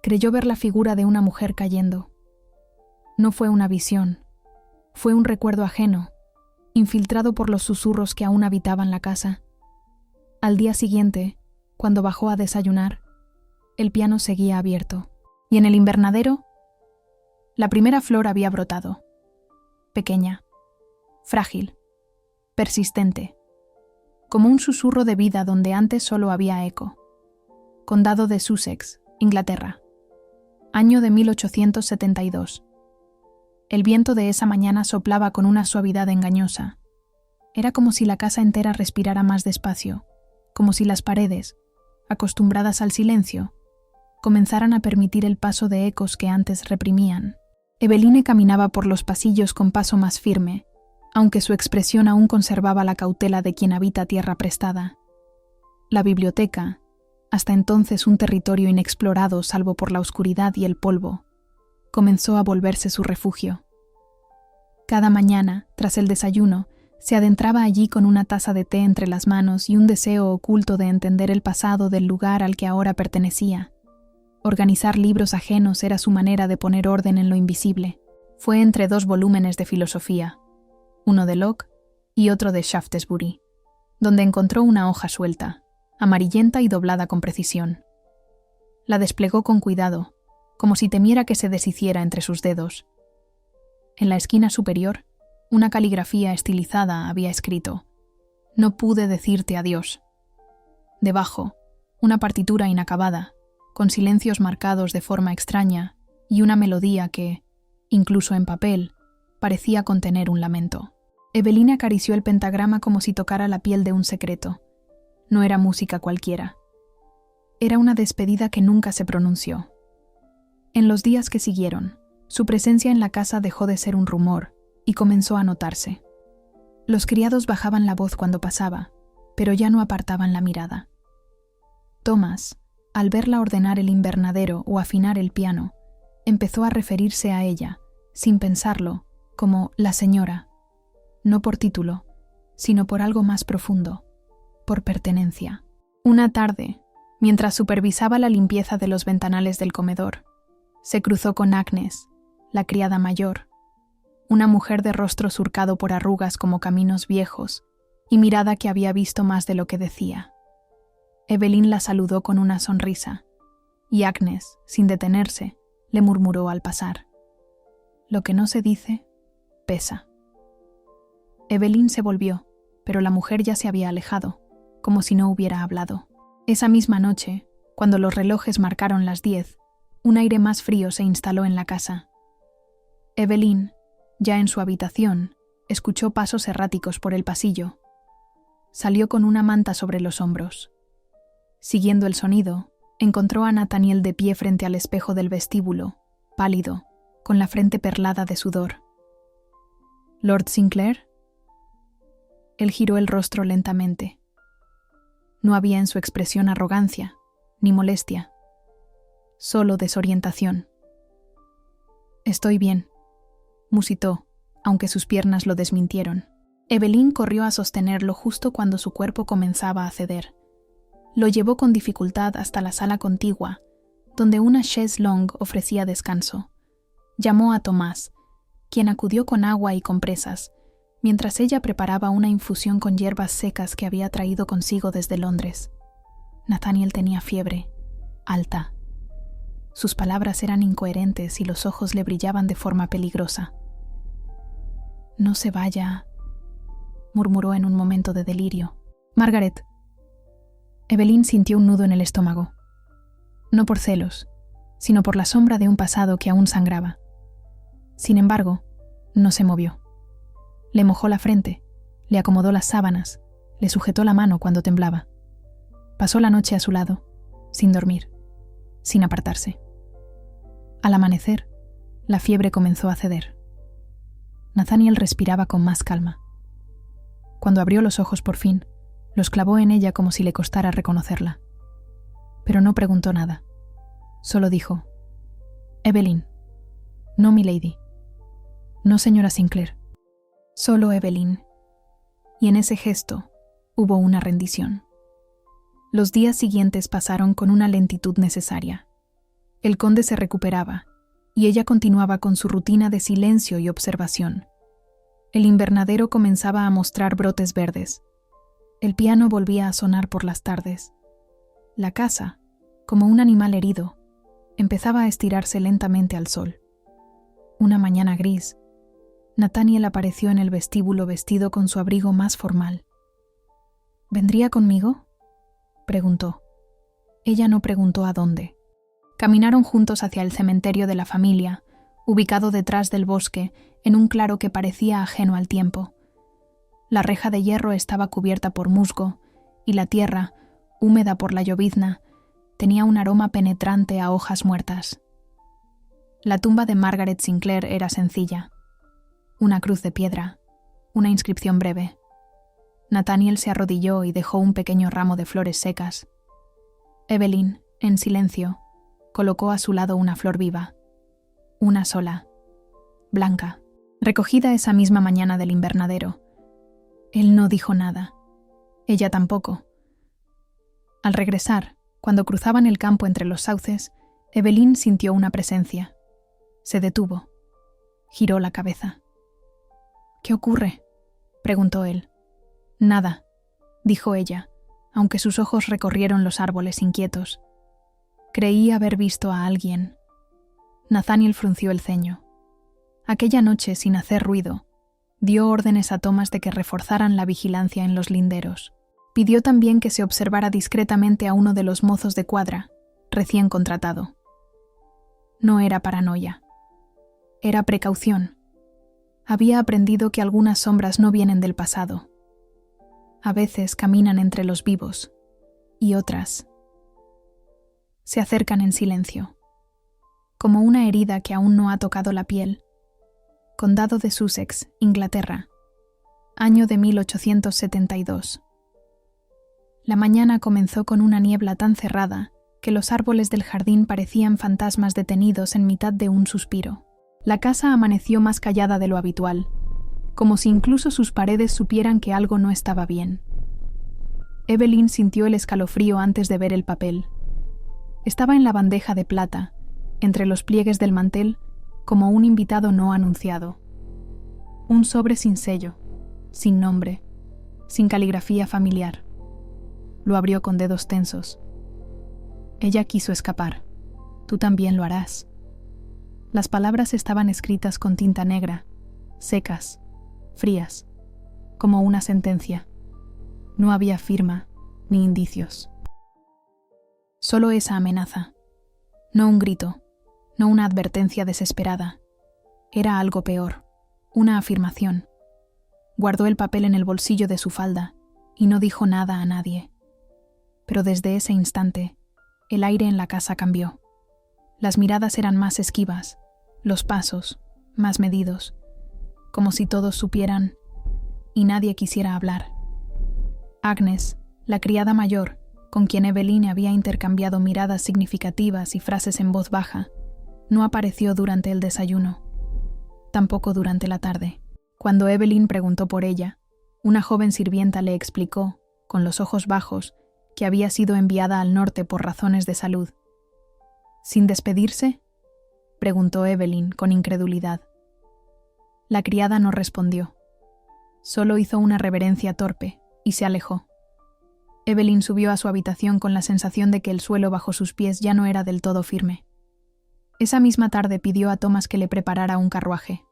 creyó ver la figura de una mujer cayendo. No fue una visión. Fue un recuerdo ajeno, infiltrado por los susurros que aún habitaban la casa. Al día siguiente, cuando bajó a desayunar, el piano seguía abierto. Y en el invernadero, la primera flor había brotado. Pequeña, frágil, persistente, como un susurro de vida donde antes solo había eco. Condado de Sussex, Inglaterra. Año de 1872. El viento de esa mañana soplaba con una suavidad engañosa. Era como si la casa entera respirara más despacio, como si las paredes, acostumbradas al silencio, comenzaran a permitir el paso de ecos que antes reprimían. Eveline caminaba por los pasillos con paso más firme, aunque su expresión aún conservaba la cautela de quien habita tierra prestada. La biblioteca, hasta entonces un territorio inexplorado salvo por la oscuridad y el polvo, comenzó a volverse su refugio. Cada mañana, tras el desayuno, se adentraba allí con una taza de té entre las manos y un deseo oculto de entender el pasado del lugar al que ahora pertenecía. Organizar libros ajenos era su manera de poner orden en lo invisible. Fue entre 2 volúmenes de filosofía, uno de Locke y otro de Shaftesbury, donde encontró una hoja suelta, amarillenta y doblada con precisión. La desplegó con cuidado, como si temiera que se deshiciera entre sus dedos. En la esquina superior, una caligrafía estilizada había escrito: «No pude decirte adiós». Debajo, una partitura inacabada, con silencios marcados de forma extraña y una melodía que, incluso en papel, parecía contener un lamento. Eveline acarició el pentagrama como si tocara la piel de un secreto. No era música cualquiera. Era una despedida que nunca se pronunció. En los días que siguieron, su presencia en la casa dejó de ser un rumor y comenzó a notarse. Los criados bajaban la voz cuando pasaba, pero ya no apartaban la mirada. Thomas, al verla ordenar el invernadero o afinar el piano, empezó a referirse a ella, sin pensarlo, como la señora, no por título, sino por algo más profundo, por pertenencia. Una tarde, mientras supervisaba la limpieza de los ventanales del comedor, se cruzó con Agnes, la criada mayor, una mujer de rostro surcado por arrugas como caminos viejos y mirada que había visto más de lo que decía. Eveline la saludó con una sonrisa. y Agnes, sin detenerse, le murmuró al pasar: «Lo que no se dice, pesa». Evelyn se volvió, pero la mujer ya se había alejado, como si no hubiera hablado. Esa misma noche, cuando los relojes marcaron las 10, un aire más frío se instaló en la casa. Evelyn, ya en su habitación, escuchó pasos erráticos por el pasillo. Salió con una manta sobre los hombros. Siguiendo el sonido, encontró a Nathaniel de pie frente al espejo del vestíbulo, pálido, con la frente perlada de sudor. «¿Lord Sinclair?» Él giró el rostro lentamente. No había en su expresión arrogancia, ni molestia, solo desorientación. «Estoy bien», musitó, aunque sus piernas lo desmintieron. Evelyn corrió a sostenerlo justo cuando su cuerpo comenzaba a ceder. Lo llevó con dificultad hasta la sala contigua, donde una chaise longue ofrecía descanso. Llamó a Tomás, quien acudió con agua y compresas, mientras ella preparaba una infusión con hierbas secas que había traído consigo desde Londres. Nathaniel tenía fiebre, alta. Sus palabras eran incoherentes y los ojos le brillaban de forma peligrosa. «No se vaya», murmuró en un momento de delirio. «Margaret». Evelyn sintió un nudo en el estómago. No por celos, sino por la sombra de un pasado que aún sangraba. Sin embargo, no se movió. Le mojó la frente, le acomodó las sábanas, le sujetó la mano cuando temblaba. Pasó la noche a su lado, sin dormir, sin apartarse. Al amanecer, la fiebre comenzó a ceder. Nathaniel respiraba con más calma. Cuando abrió los ojos por fin, los clavó en ella como si le costara reconocerla. Pero no preguntó nada. Solo dijo: «Evelyn. No, milady. No, señora Sinclair». Solo Evelyn. Y en ese gesto hubo una rendición. Los días siguientes pasaron con una lentitud necesaria. El conde se recuperaba, y ella continuaba con su rutina de silencio y observación. El invernadero comenzaba a mostrar brotes verdes. El piano volvía a sonar por las tardes. La casa, como un animal herido, empezaba a estirarse lentamente al sol. Una mañana gris, Nathaniel apareció en el vestíbulo vestido con su abrigo más formal. «¿Vendría conmigo?», preguntó. Ella no preguntó a dónde. Caminaron juntos hacia el cementerio de la familia, ubicado detrás del bosque, en un claro que parecía ajeno al tiempo. La reja de hierro estaba cubierta por musgo, y la tierra, húmeda por la llovizna, tenía un aroma penetrante a hojas muertas. La tumba de Margaret Sinclair era sencilla. Una cruz de piedra, una inscripción breve. Nathaniel se arrodilló y dejó un pequeño ramo de flores secas. Evelyn, en silencio, colocó a su lado una flor viva. Una sola, blanca, recogida esa misma mañana del invernadero. Él no dijo nada. Ella tampoco. Al regresar, cuando cruzaban el campo entre los sauces, Evelyn sintió una presencia. Se detuvo. Giró la cabeza. «¿Qué ocurre?», preguntó él. «Nada», dijo ella, aunque sus ojos recorrieron los árboles inquietos. «Creí haber visto a alguien». Nathaniel frunció el ceño. Aquella noche, sin hacer ruido, dio órdenes a Thomas de que reforzaran la vigilancia en los linderos. Pidió también que se observara discretamente a uno de los mozos de cuadra, recién contratado. No era paranoia. Era precaución. Había aprendido que algunas sombras no vienen del pasado. A veces caminan entre los vivos, y otras se acercan en silencio, como una herida que aún no ha tocado la piel. Condado de Sussex, Inglaterra, año de 1872. La mañana comenzó con una niebla tan cerrada que los árboles del jardín parecían fantasmas detenidos en mitad de un suspiro. La casa amaneció más callada de lo habitual, como si incluso sus paredes supieran que algo no estaba bien. Evelyn sintió el escalofrío antes de ver el papel. Estaba en la bandeja de plata, entre los pliegues del mantel, como un invitado no anunciado. Un sobre sin sello, sin nombre, sin caligrafía familiar. Lo abrió con dedos tensos. Ella quiso escapar. Tú también lo harás. Las palabras estaban escritas con tinta negra, secas, frías, como una sentencia. No había firma ni indicios. Solo esa amenaza. No un grito, no una advertencia desesperada. Era algo peor, una afirmación. Guardó el papel en el bolsillo de su falda y no dijo nada a nadie. Pero desde ese instante, el aire en la casa cambió. Las miradas eran más esquivas, los pasos más medidos, como si todos supieran y nadie quisiera hablar. Agnes, la criada mayor, con quien Evelyn había intercambiado miradas significativas y frases en voz baja, no apareció durante el desayuno, tampoco durante la tarde. Cuando Evelyn preguntó por ella, una joven sirvienta le explicó, con los ojos bajos, que había sido enviada al norte por razones de salud. ¿Sin despedirse?, preguntó Evelyn con incredulidad. La criada no respondió. Solo hizo una reverencia torpe y se alejó. Evelyn subió a su habitación con la sensación de que el suelo bajo sus pies ya no era del todo firme. Esa misma tarde pidió a Thomas que le preparara un carruaje.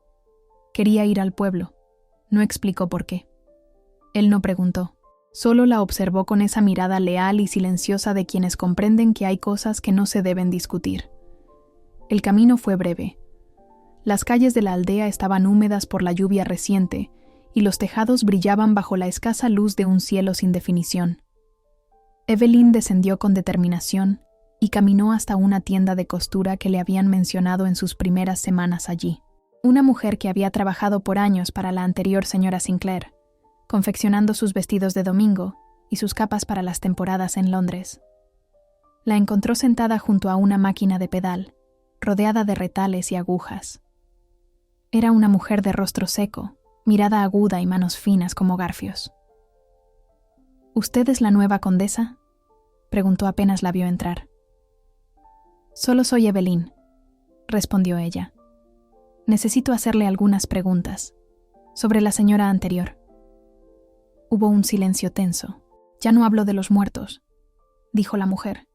Quería ir al pueblo. No explicó por qué. Él no preguntó. Solo la observó con esa mirada leal y silenciosa de quienes comprenden que hay cosas que no se deben discutir. El camino fue breve. Las calles de la aldea estaban húmedas por la lluvia reciente y los tejados brillaban bajo la escasa luz de un cielo sin definición. Evelyn descendió con determinación y caminó hasta una tienda de costura que le habían mencionado en sus primeras semanas allí. Una mujer que había trabajado por años para la anterior señora Sinclair, confeccionando sus vestidos de domingo y sus capas para las temporadas en Londres. La encontró sentada junto a una máquina de pedal, rodeada de retales y agujas. Era una mujer de rostro seco, mirada aguda y manos finas como garfios. ¿Usted es la nueva condesa?, preguntó apenas la vio entrar. Solo soy Evelyn, respondió ella. Necesito hacerle algunas preguntas sobre la señora anterior. Hubo un silencio tenso. Ya no hablo de los muertos, dijo la mujer,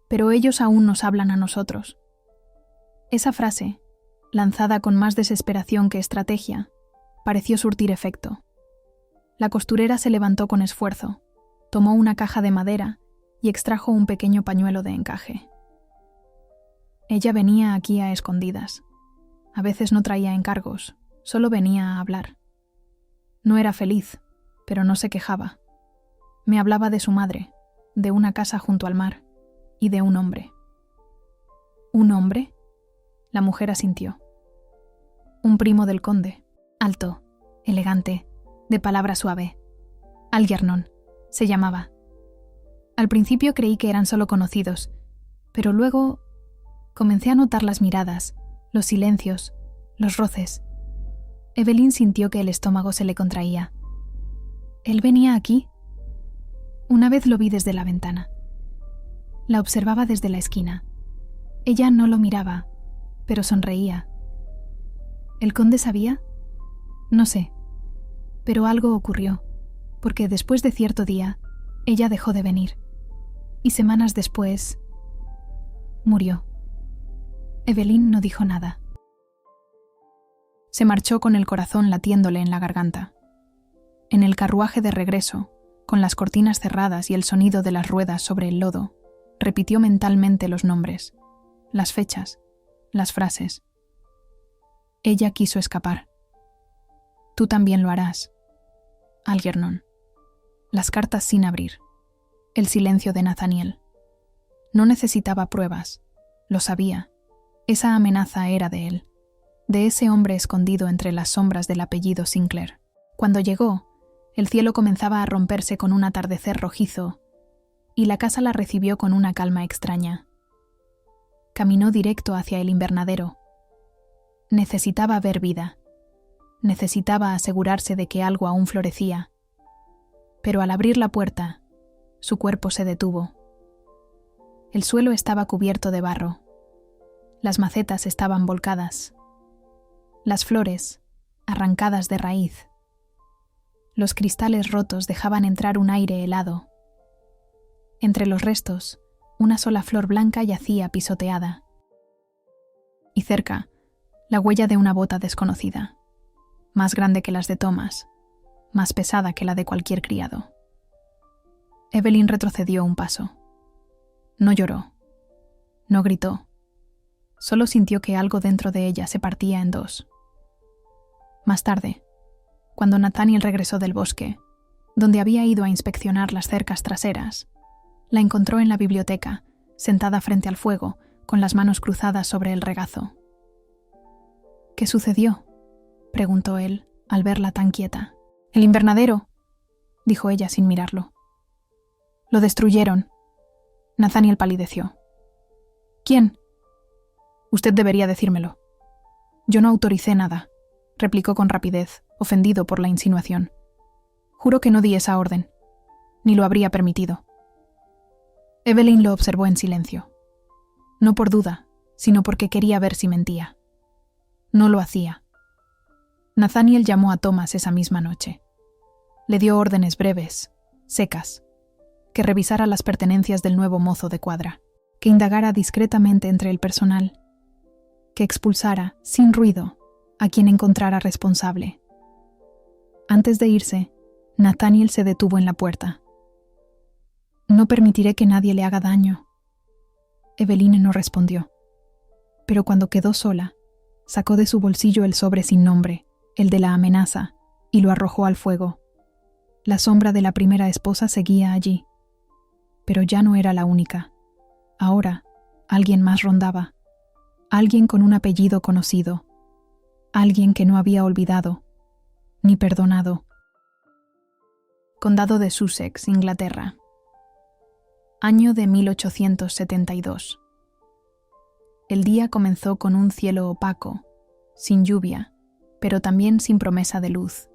pero ellos aún nos hablan a nosotros. Esa frase, lanzada con más desesperación que estrategia, pareció surtir efecto. La costurera se levantó con esfuerzo, tomó una caja de madera y extrajo un pequeño pañuelo de encaje. Ella venía aquí a escondidas. A veces no traía encargos, solo venía a hablar. No era feliz, pero no se quejaba. Me hablaba de su madre, de una casa junto al mar y de un hombre. ¿Un hombre?, la mujer asintió. Un primo del conde, alto, elegante, de palabra suave. Algernon, se llamaba. Al principio creí que eran solo conocidos, pero luego comencé a notar las miradas, los silencios, los roces. Evelyn sintió que el estómago se le contraía. ¿Él venía aquí? Una vez lo vi desde la ventana. La observaba desde la esquina. Ella no lo miraba, pero sonreía. ¿El conde sabía? No sé, pero algo ocurrió, porque después de cierto día, ella dejó de venir, y semanas después, murió. Evelyn no dijo nada. Se marchó con el corazón latiéndole en la garganta. En el carruaje de regreso, con las cortinas cerradas y el sonido de las ruedas sobre el lodo, repitió mentalmente los nombres, las fechas, las frases. Ella quiso escapar. Tú también lo harás. Algernon. Las cartas sin abrir. El silencio de Nathaniel. No necesitaba pruebas. Lo sabía. Esa amenaza era de él, de ese hombre escondido entre las sombras del apellido Sinclair. Cuando llegó, el cielo comenzaba a romperse con un atardecer rojizo, y la casa la recibió con una calma extraña. Caminó directo hacia el invernadero. Necesitaba ver vida. Necesitaba asegurarse de que algo aún florecía. Pero al abrir la puerta, su cuerpo se detuvo. El suelo estaba cubierto de barro. Las macetas estaban volcadas. Las flores, arrancadas de raíz. Los cristales rotos dejaban entrar un aire helado. Entre los restos, Una sola flor blanca yacía pisoteada. Y cerca, la huella de una bota desconocida, más grande que las de Thomas, más pesada que la de cualquier criado. Evelyn retrocedió un paso. No lloró, no gritó, solo sintió que algo dentro de ella se partía en dos. Más tarde, cuando Nathaniel regresó del bosque, donde había ido a inspeccionar las cercas traseras, la encontró en la biblioteca, sentada frente al fuego, con las manos cruzadas sobre el regazo. «¿Qué sucedió?», preguntó él, al verla tan quieta. «El invernadero», dijo ella sin mirarlo. «Lo destruyeron». Nathaniel palideció. «¿Quién?». «Usted debería decírmelo». «Yo no autoricé nada», replicó con rapidez, ofendido por la insinuación. «Juro que no di esa orden, ni lo habría permitido». Evelyn lo observó en silencio. No por duda, sino porque quería ver si mentía. No lo hacía. Nathaniel llamó a Thomas esa misma noche. Le dio órdenes breves, secas, que revisara las pertenencias del nuevo mozo de cuadra, que indagara discretamente entre el personal, que expulsara, sin ruido, a quien encontrara responsable. Antes de irse, Nathaniel se detuvo en la puerta. «No permitiré que nadie le haga daño». Evelyn no respondió, pero cuando quedó sola, sacó de su bolsillo el sobre sin nombre, el de la amenaza, y lo arrojó al fuego. La sombra de la primera esposa seguía allí, pero ya no era la única. Ahora, alguien más rondaba, alguien con un apellido conocido, alguien que no había olvidado, ni perdonado. Condado de Sussex, Inglaterra. Año de 1872. El día comenzó con un cielo opaco, sin lluvia, pero también sin promesa de luz.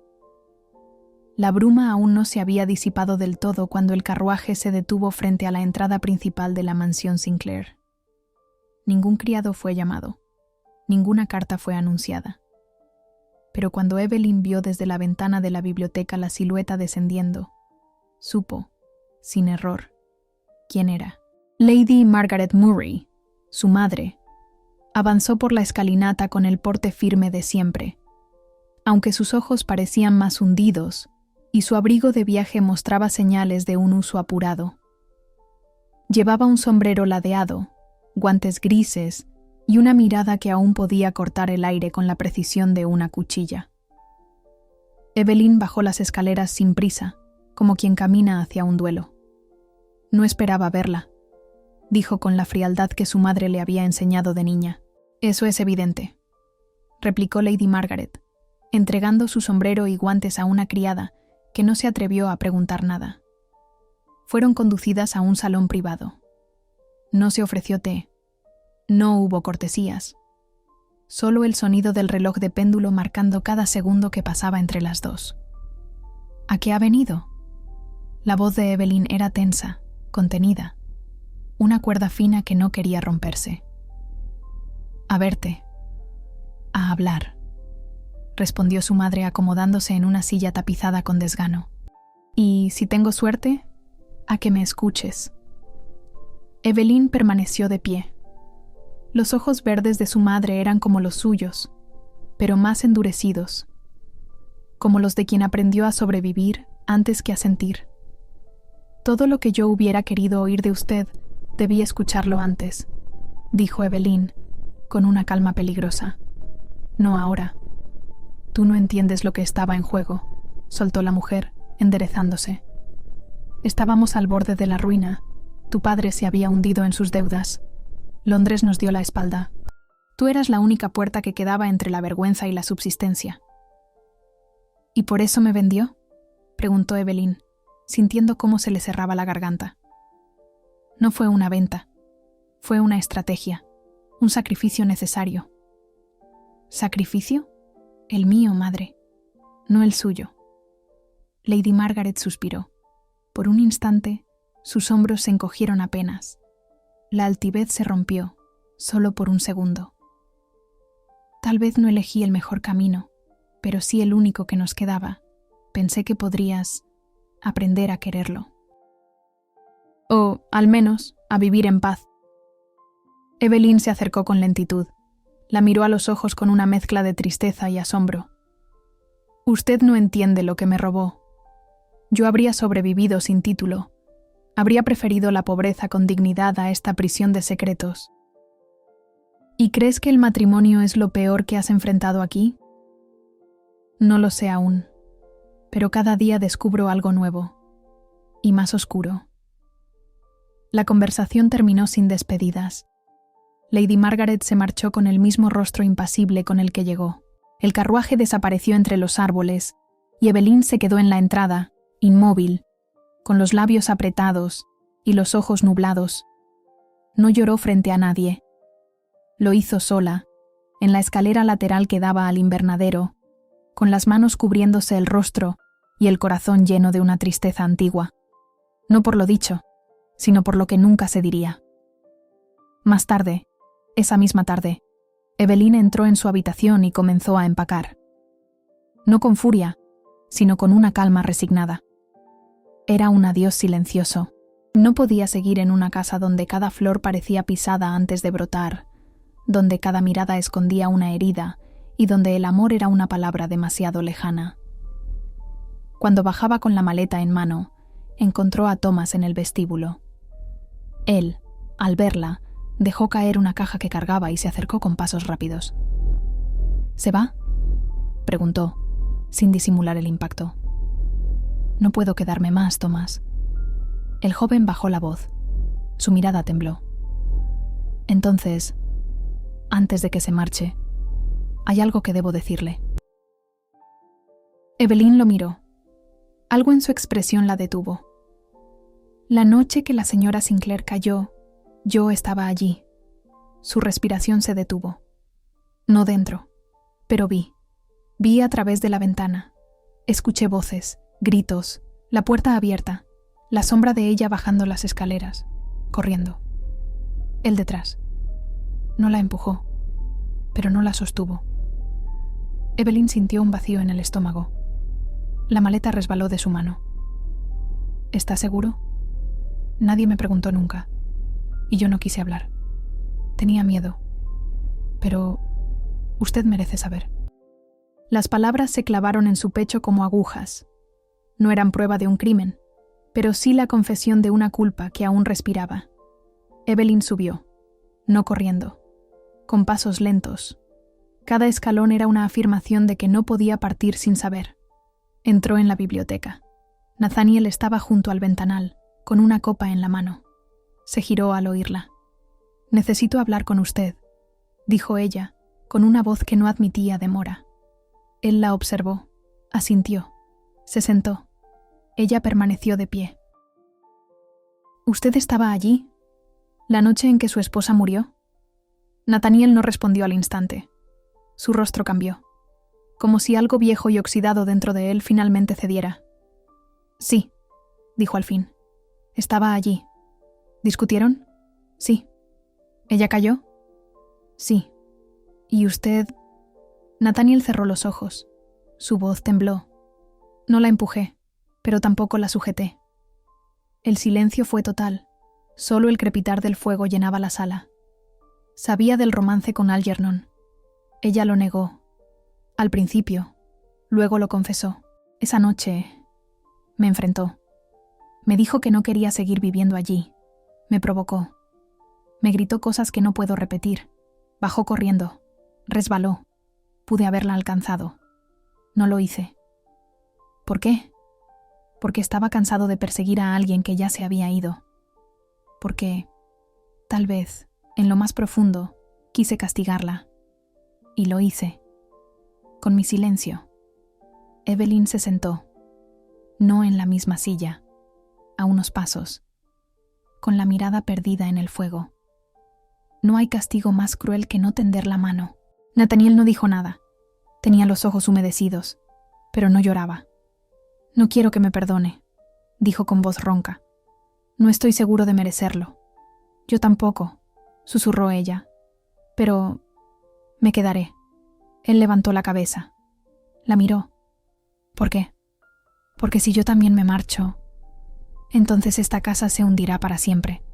La bruma aún no se había disipado del todo cuando el carruaje se detuvo frente a la entrada principal de la mansión Sinclair. Ningún criado fue llamado, ninguna carta fue anunciada. Pero cuando Evelyn vio desde la ventana de la biblioteca la silueta descendiendo, supo, sin error, quién era. Lady Margaret Murray, su madre, avanzó por la escalinata con el porte firme de siempre, aunque sus ojos parecían más hundidos y su abrigo de viaje mostraba señales de un uso apurado. Llevaba un sombrero ladeado, guantes grises y una mirada que aún podía cortar el aire con la precisión de una cuchilla. Evelyn bajó las escaleras sin prisa, como quien camina hacia un duelo. No esperaba verla, dijo con la frialdad que su madre le había enseñado de niña. «Eso es evidente», replicó Lady Margaret, entregando su sombrero y guantes a una criada que no se atrevió a preguntar nada. Fueron conducidas a un salón privado. No se ofreció té. No hubo cortesías. Solo el sonido del reloj de péndulo marcando cada segundo que pasaba entre las dos. ¿A qué ha venido? La voz de Evelyn era tensa, contenida, una cuerda fina que no quería romperse. «A verte. A hablar», respondió su madre acomodándose en una silla tapizada con desgano. «Y, si tengo suerte, a que me escuches». Evelyn permaneció de pie. Los ojos verdes de su madre eran como los suyos, pero más endurecidos, como los de quien aprendió a sobrevivir antes que a sentir. «Todo lo que yo hubiera querido oír de usted, debí escucharlo antes», dijo Evelyn, con una calma peligrosa. «No ahora. Tú no entiendes lo que estaba en juego», soltó la mujer, enderezándose. «Estábamos al borde de la ruina. Tu padre se había hundido en sus deudas. Londres nos dio la espalda. Tú eras la única puerta que quedaba entre la vergüenza y la subsistencia». «¿Y por eso me vendió?», preguntó Evelyn, sintiendo cómo se le cerraba la garganta. «No fue una venta. Fue una estrategia, un sacrificio necesario». «¿Sacrificio? El mío, madre, no el suyo». Lady Margaret suspiró. Por un instante, sus hombros se encogieron apenas. La altivez se rompió, solo por un segundo. «Tal vez no elegí el mejor camino, pero sí el único que nos quedaba. Pensé que podrías aprender a quererlo. O, al menos, a vivir en paz. Evelyn se acercó con lentitud. La miró a los ojos con una mezcla de tristeza y asombro. Usted no entiende lo que me robó. Yo habría sobrevivido sin título. Habría preferido la pobreza con dignidad a esta prisión de secretos. ¿Y crees que el matrimonio es lo peor que has enfrentado aquí? No lo sé aún, pero cada día descubro algo nuevo y más oscuro. La conversación terminó sin despedidas. Lady Margaret se marchó con el mismo rostro impasible con el que llegó. El carruaje desapareció entre los árboles y Evelyn se quedó en la entrada, inmóvil, con los labios apretados y los ojos nublados. No lloró frente a nadie. Lo hizo sola, en la escalera lateral que daba al invernadero, con las manos cubriéndose el rostro y el corazón lleno de una tristeza antigua. No por lo dicho, sino por lo que nunca se diría. Más tarde, esa misma tarde, Evelyn entró en su habitación y comenzó a empacar. No con furia, sino con una calma resignada. Era un adiós silencioso. No podía seguir en una casa donde cada flor parecía pisada antes de brotar, donde cada mirada escondía una herida y donde el amor era una palabra demasiado lejana. Cuando bajaba con la maleta en mano, encontró a Thomas en el vestíbulo. Él, al verla, dejó caer una caja que cargaba y se acercó con pasos rápidos. ¿Se va?, preguntó, sin disimular el impacto. No puedo quedarme más, Thomas. El joven bajó la voz. Su mirada tembló. Entonces, antes de que se marche, hay algo que debo decirle. Evelyn lo miró. Algo en su expresión la detuvo. La noche que la señora Sinclair cayó, yo estaba allí. Su respiración se detuvo. No dentro, pero vi. Vi a través de la ventana. Escuché voces, gritos, la puerta abierta, la sombra de ella bajando las escaleras, corriendo. Él detrás. No la empujó, pero no la sostuvo. Evelyn sintió un vacío en el estómago. La maleta resbaló de su mano. ¿Está seguro? Nadie me preguntó nunca, y yo no quise hablar. Tenía miedo. Pero usted merece saber. Las palabras se clavaron en su pecho como agujas. No eran prueba de un crimen, pero sí la confesión de una culpa que aún respiraba. Evelyn subió, no corriendo, con pasos lentos. Cada escalón era una afirmación de que no podía partir sin saber. Entró en la biblioteca. Nathaniel estaba junto al ventanal, con una copa en la mano. Se giró al oírla. «Necesito hablar con usted», dijo ella, con una voz que no admitía demora. Él la observó, asintió, se sentó. Ella permaneció de pie. «¿Usted estaba allí? ¿La noche en que su esposa murió?» Nathaniel no respondió al instante. Su rostro cambió, como si algo viejo y oxidado dentro de él finalmente cediera. «Sí», dijo al fin. «Estaba allí». «¿Discutieron?» «Sí». «¿Ella cayó?» «Sí». «¿Y usted...?» Nathaniel cerró los ojos. Su voz tembló. «No la empujé, pero tampoco la sujeté». El silencio fue total. Solo el crepitar del fuego llenaba la sala. Sabía del romance con Algernon. Ella lo negó. Al principio. Luego lo confesó. Esa noche me enfrentó. Me dijo que no quería seguir viviendo allí. Me provocó. Me gritó cosas que no puedo repetir. Bajó corriendo. Resbaló. Pude haberla alcanzado. No lo hice. ¿Por qué? Porque estaba cansado de perseguir a alguien que ya se había ido. Porque, tal vez, en lo más profundo, quise castigarla. Y lo hice. Con mi silencio. Evelyn se sentó. No en la misma silla, a unos pasos, con la mirada perdida en el fuego. No hay castigo más cruel que no tender la mano. Nathaniel no dijo nada. Tenía los ojos humedecidos, pero no lloraba. «No quiero que me perdone», dijo con voz ronca. «No estoy seguro de merecerlo». «Yo tampoco», susurró ella. «Pero me quedaré». Él levantó la cabeza. La miró. «¿Por qué?» «Porque si yo también me marcho, entonces esta casa se hundirá para siempre.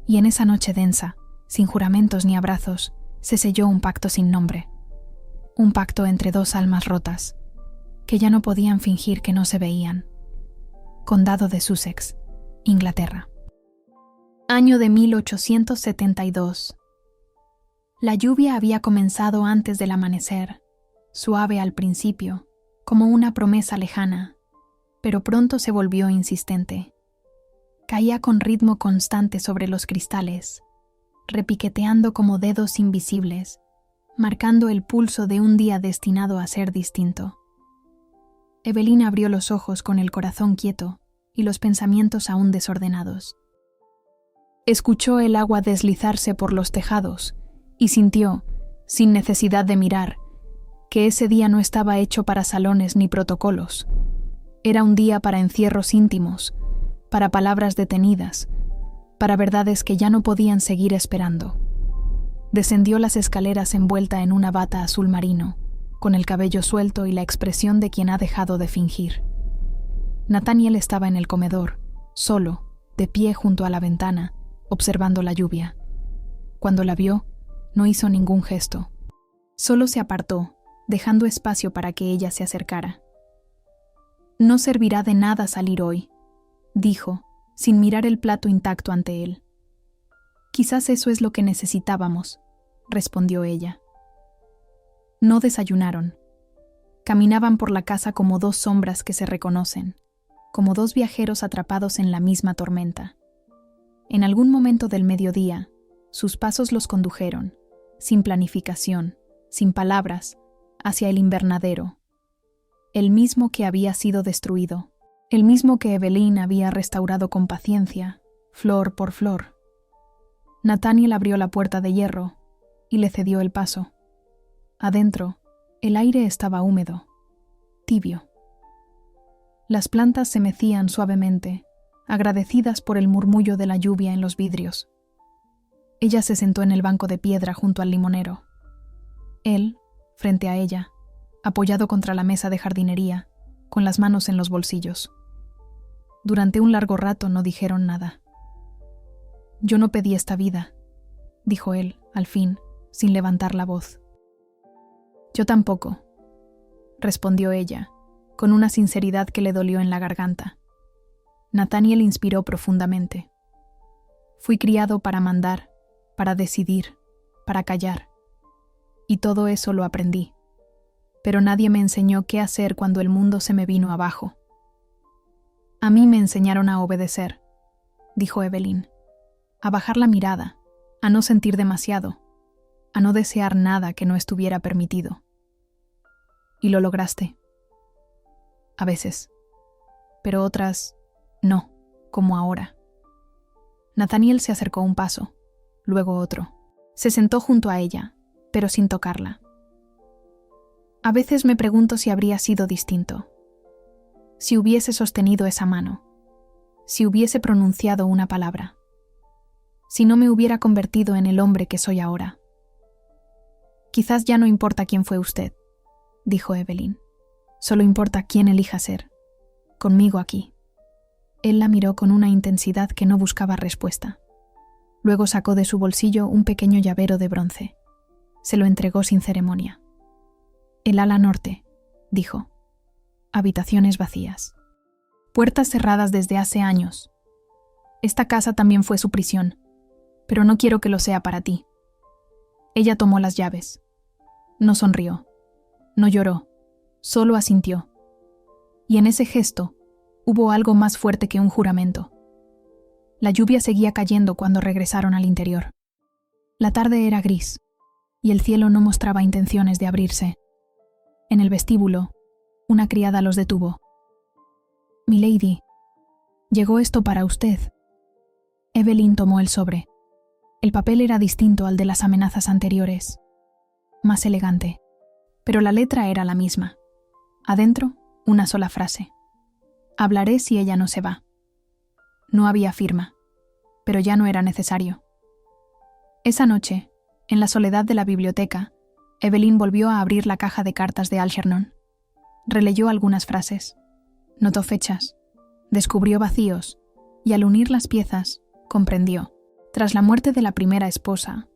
Y en esa noche densa, sin juramentos ni abrazos, se selló un pacto sin nombre. Un pacto entre dos almas rotas, que ya no podían fingir que no se veían. Condado de Sussex, Inglaterra. Año de 1872. La lluvia había comenzado antes del amanecer, suave al principio, como una promesa lejana, pero pronto se volvió insistente. Caía con ritmo constante sobre los cristales, repiqueteando como dedos invisibles, marcando el pulso de un día destinado a ser distinto. Evelyn abrió los ojos con el corazón quieto y los pensamientos aún desordenados. Escuchó el agua deslizarse por los tejados y sintió, sin necesidad de mirar, que ese día no estaba hecho para salones ni protocolos. Era un día para encierros íntimos, para palabras detenidas, para verdades que ya no podían seguir esperando. Descendió las escaleras envuelta en una bata azul marino, con el cabello suelto y la expresión de quien ha dejado de fingir. Nathaniel estaba en el comedor, solo, de pie junto a la ventana, observando la lluvia. Cuando la vio, no hizo ningún gesto. Solo se apartó, dejando espacio para que ella se acercara. «No servirá de nada salir hoy», dijo, sin mirar el plato intacto ante él. «Quizás eso es lo que necesitábamos», respondió ella. No desayunaron. Caminaban por la casa como dos sombras que se reconocen, como dos viajeros atrapados en la misma tormenta. En algún momento del mediodía, sus pasos los condujeron, sin planificación, sin palabras, hacia el invernadero, el mismo que había sido destruido, el mismo que Evelyn había restaurado con paciencia, flor por flor. Nathaniel abrió la puerta de hierro y le cedió el paso. Adentro, el aire estaba húmedo, tibio. Las plantas se mecían suavemente, agradecidas por el murmullo de la lluvia en los vidrios. Ella se sentó en el banco de piedra junto al limonero. Él, frente a ella, apoyado contra la mesa de jardinería, con las manos en los bolsillos. Durante un largo rato no dijeron nada. «Yo no pedí esta vida», dijo él, al fin, sin levantar la voz. «Yo tampoco», respondió ella, con una sinceridad que le dolió en la garganta. Nathaniel inspiró profundamente. «Fui criado para mandar, para decidir, para callar. Y todo eso lo aprendí. Pero nadie me enseñó qué hacer cuando el mundo se me vino abajo. A mí me enseñaron a obedecer», dijo Evelyn, «a bajar la mirada, a no sentir demasiado, a no desear nada que no estuviera permitido. Y lo lograste. A veces. Pero otras, no, como ahora». Nathaniel se acercó un paso, luego otro. Se sentó junto a ella, pero sin tocarla. «A veces me pregunto si habría sido distinto. Si hubiese sostenido esa mano. Si hubiese pronunciado una palabra. Si no me hubiera convertido en el hombre que soy ahora». «Quizás ya no importa quién fue usted», dijo Evelyn. «Solo importa quién elija ser. Conmigo aquí». Él la miró con una intensidad que no buscaba respuesta. Luego sacó de su bolsillo un pequeño llavero de bronce. Se lo entregó sin ceremonia. «El ala norte», dijo. «Habitaciones vacías. Puertas cerradas desde hace años. Esta casa también fue su prisión, pero no quiero que lo sea para ti». Ella tomó las llaves. No sonrió. No lloró. Solo asintió. Y en ese gesto hubo algo más fuerte que un juramento. La lluvia seguía cayendo cuando regresaron al interior. La tarde era gris, y el cielo no mostraba intenciones de abrirse. En el vestíbulo, una criada los detuvo. «Milady, llegó esto para usted». Evelyn tomó el sobre. El papel era distinto al de las amenazas anteriores, más elegante, pero la letra era la misma. Adentro, una sola frase: «Hablaré si ella no se va». No había firma, pero ya no era necesario. Esa noche, en la soledad de la biblioteca, Evelyn volvió a abrir la caja de cartas de Algernon. Releyó algunas frases, notó fechas, descubrió vacíos y al unir las piezas, comprendió. Tras la muerte de la primera esposa,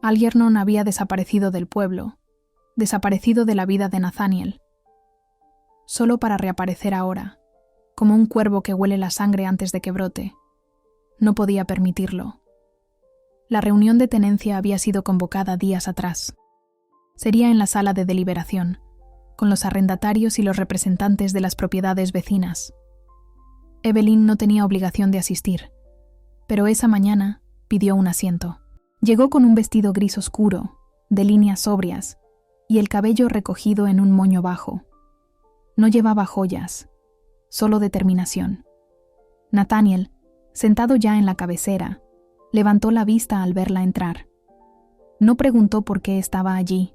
Algernon había desaparecido del pueblo, desaparecido de la vida de Nathaniel, solo para reaparecer ahora, como un cuervo que huele la sangre antes de que brote. No podía permitirlo. La reunión de tenencia había sido convocada días atrás. Sería en la sala de deliberación, con los arrendatarios y los representantes de las propiedades vecinas. Evelyn no tenía obligación de asistir, pero esa mañana pidió un asiento. Llegó con un vestido gris oscuro, de líneas sobrias, y el cabello recogido en un moño bajo. No llevaba joyas, solo determinación. Nathaniel, sentado ya en la cabecera, levantó la vista al verla entrar. No preguntó por qué estaba allí.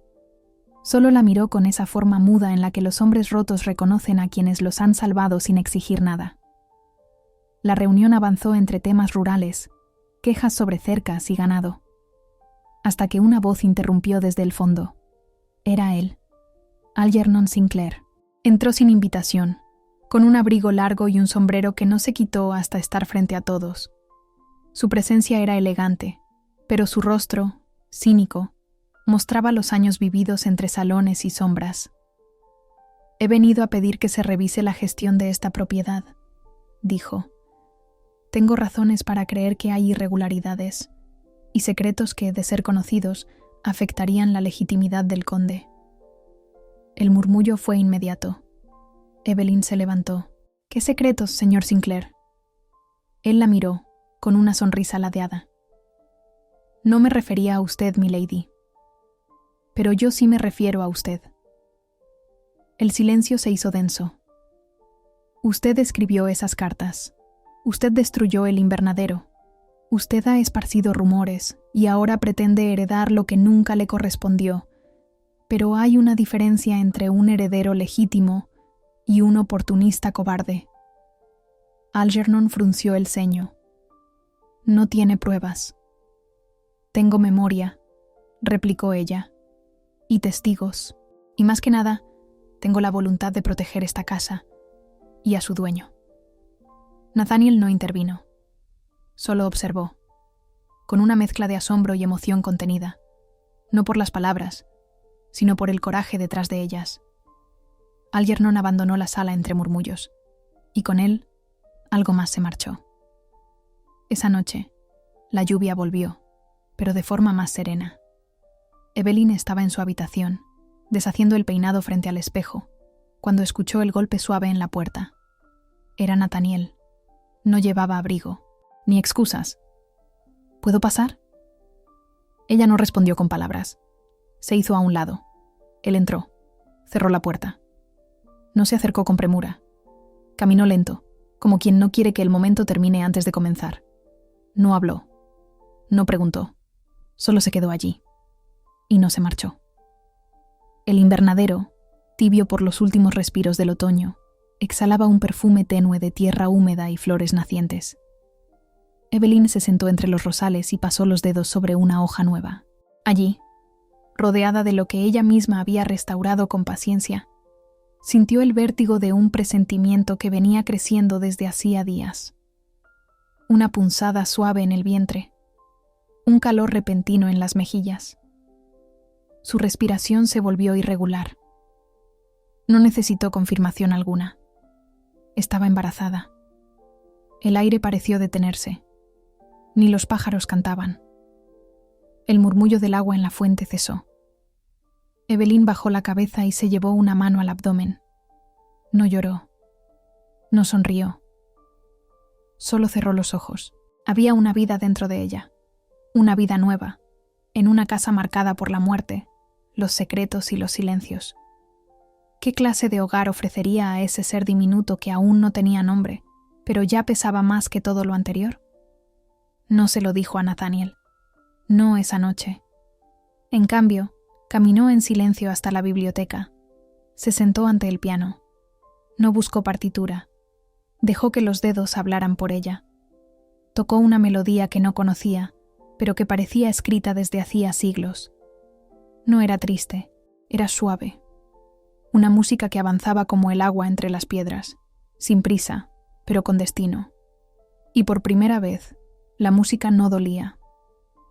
Solo la miró con esa forma muda en la que los hombres rotos reconocen a quienes los han salvado sin exigir nada. La reunión avanzó entre temas rurales, quejas sobre cercas y ganado, hasta que una voz interrumpió desde el fondo. Era él, Algernon Sinclair. Entró sin invitación, con un abrigo largo y un sombrero que no se quitó hasta estar frente a todos. Su presencia era elegante, pero su rostro, cínico, mostraba los años vividos entre salones y sombras. «He venido a pedir que se revise la gestión de esta propiedad», dijo. «Tengo razones para creer que hay irregularidades y secretos que, de ser conocidos, afectarían la legitimidad del conde». El murmullo fue inmediato. Evelyn se levantó. «¿Qué secretos, señor Sinclair?» Él la miró, con una sonrisa ladeada. «No me refería a usted, milady. Pero yo sí me refiero a usted». El silencio se hizo denso. «Usted escribió esas cartas. Usted destruyó el invernadero. Usted ha esparcido rumores y ahora pretende heredar lo que nunca le correspondió. Pero hay una diferencia entre un heredero legítimo y un oportunista cobarde». Algernon frunció el ceño. «No tiene pruebas». «Tengo memoria», replicó ella, «y testigos, y más que nada, tengo la voluntad de proteger esta casa y a su dueño». Nathaniel no intervino. Solo observó, con una mezcla de asombro y emoción contenida, no por las palabras, sino por el coraje detrás de ellas. Algernon abandonó la sala entre murmullos, y con él, algo más se marchó. Esa noche, la lluvia volvió, pero de forma más serena. Evelyn estaba en su habitación, deshaciendo el peinado frente al espejo, cuando escuchó el golpe suave en la puerta. Era Nathaniel. No llevaba abrigo, ni excusas. «¿Puedo pasar?» Ella no respondió con palabras. Se hizo a un lado. Él entró. Cerró la puerta. No se acercó con premura. Caminó lento, como quien no quiere que el momento termine antes de comenzar. No habló. No preguntó. Solo se quedó allí. Y no se marchó. El invernadero, tibio por los últimos respiros del otoño, exhalaba un perfume tenue de tierra húmeda y flores nacientes. Evelyn se sentó entre los rosales y pasó los dedos sobre una hoja nueva. Allí, rodeada de lo que ella misma había restaurado con paciencia, sintió el vértigo de un presentimiento que venía creciendo desde hacía días. Una punzada suave en el vientre, un calor repentino en las mejillas. Su respiración se volvió irregular. No necesitó confirmación alguna. Estaba embarazada. El aire pareció detenerse. Ni los pájaros cantaban. El murmullo del agua en la fuente cesó. Evelyn bajó la cabeza y se llevó una mano al abdomen. No lloró. No sonrió. Solo cerró los ojos. Había una vida dentro de ella. Una vida nueva, en una casa marcada por la muerte, los secretos y los silencios. ¿Qué clase de hogar ofrecería a ese ser diminuto que aún no tenía nombre, pero ya pesaba más que todo lo anterior? No se lo dijo a Nathaniel. No esa noche. En cambio, caminó en silencio hasta la biblioteca. Se sentó ante el piano. No buscó partitura. Dejó que los dedos hablaran por ella. Tocó una melodía que no conocía, pero que parecía escrita desde hacía siglos. No era triste, era suave. Una música que avanzaba como el agua entre las piedras, sin prisa, pero con destino. Y por primera vez, la música no dolía,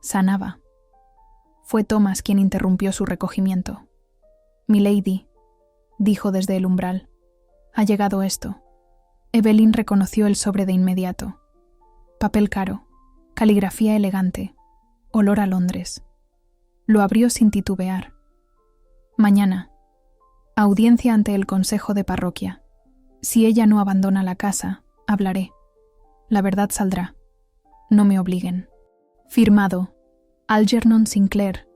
Sanaba. Fue Thomas quien interrumpió su recogimiento. «Milady», dijo desde el umbral, «ha llegado esto». Evelyn reconoció el sobre de inmediato. Papel caro, caligrafía elegante, olor a Londres. Lo abrió sin titubear. «Mañana. Audiencia ante el Consejo de Parroquia. Si ella no abandona la casa, hablaré. La verdad saldrá. No me obliguen». Firmado, Algernon Sinclair.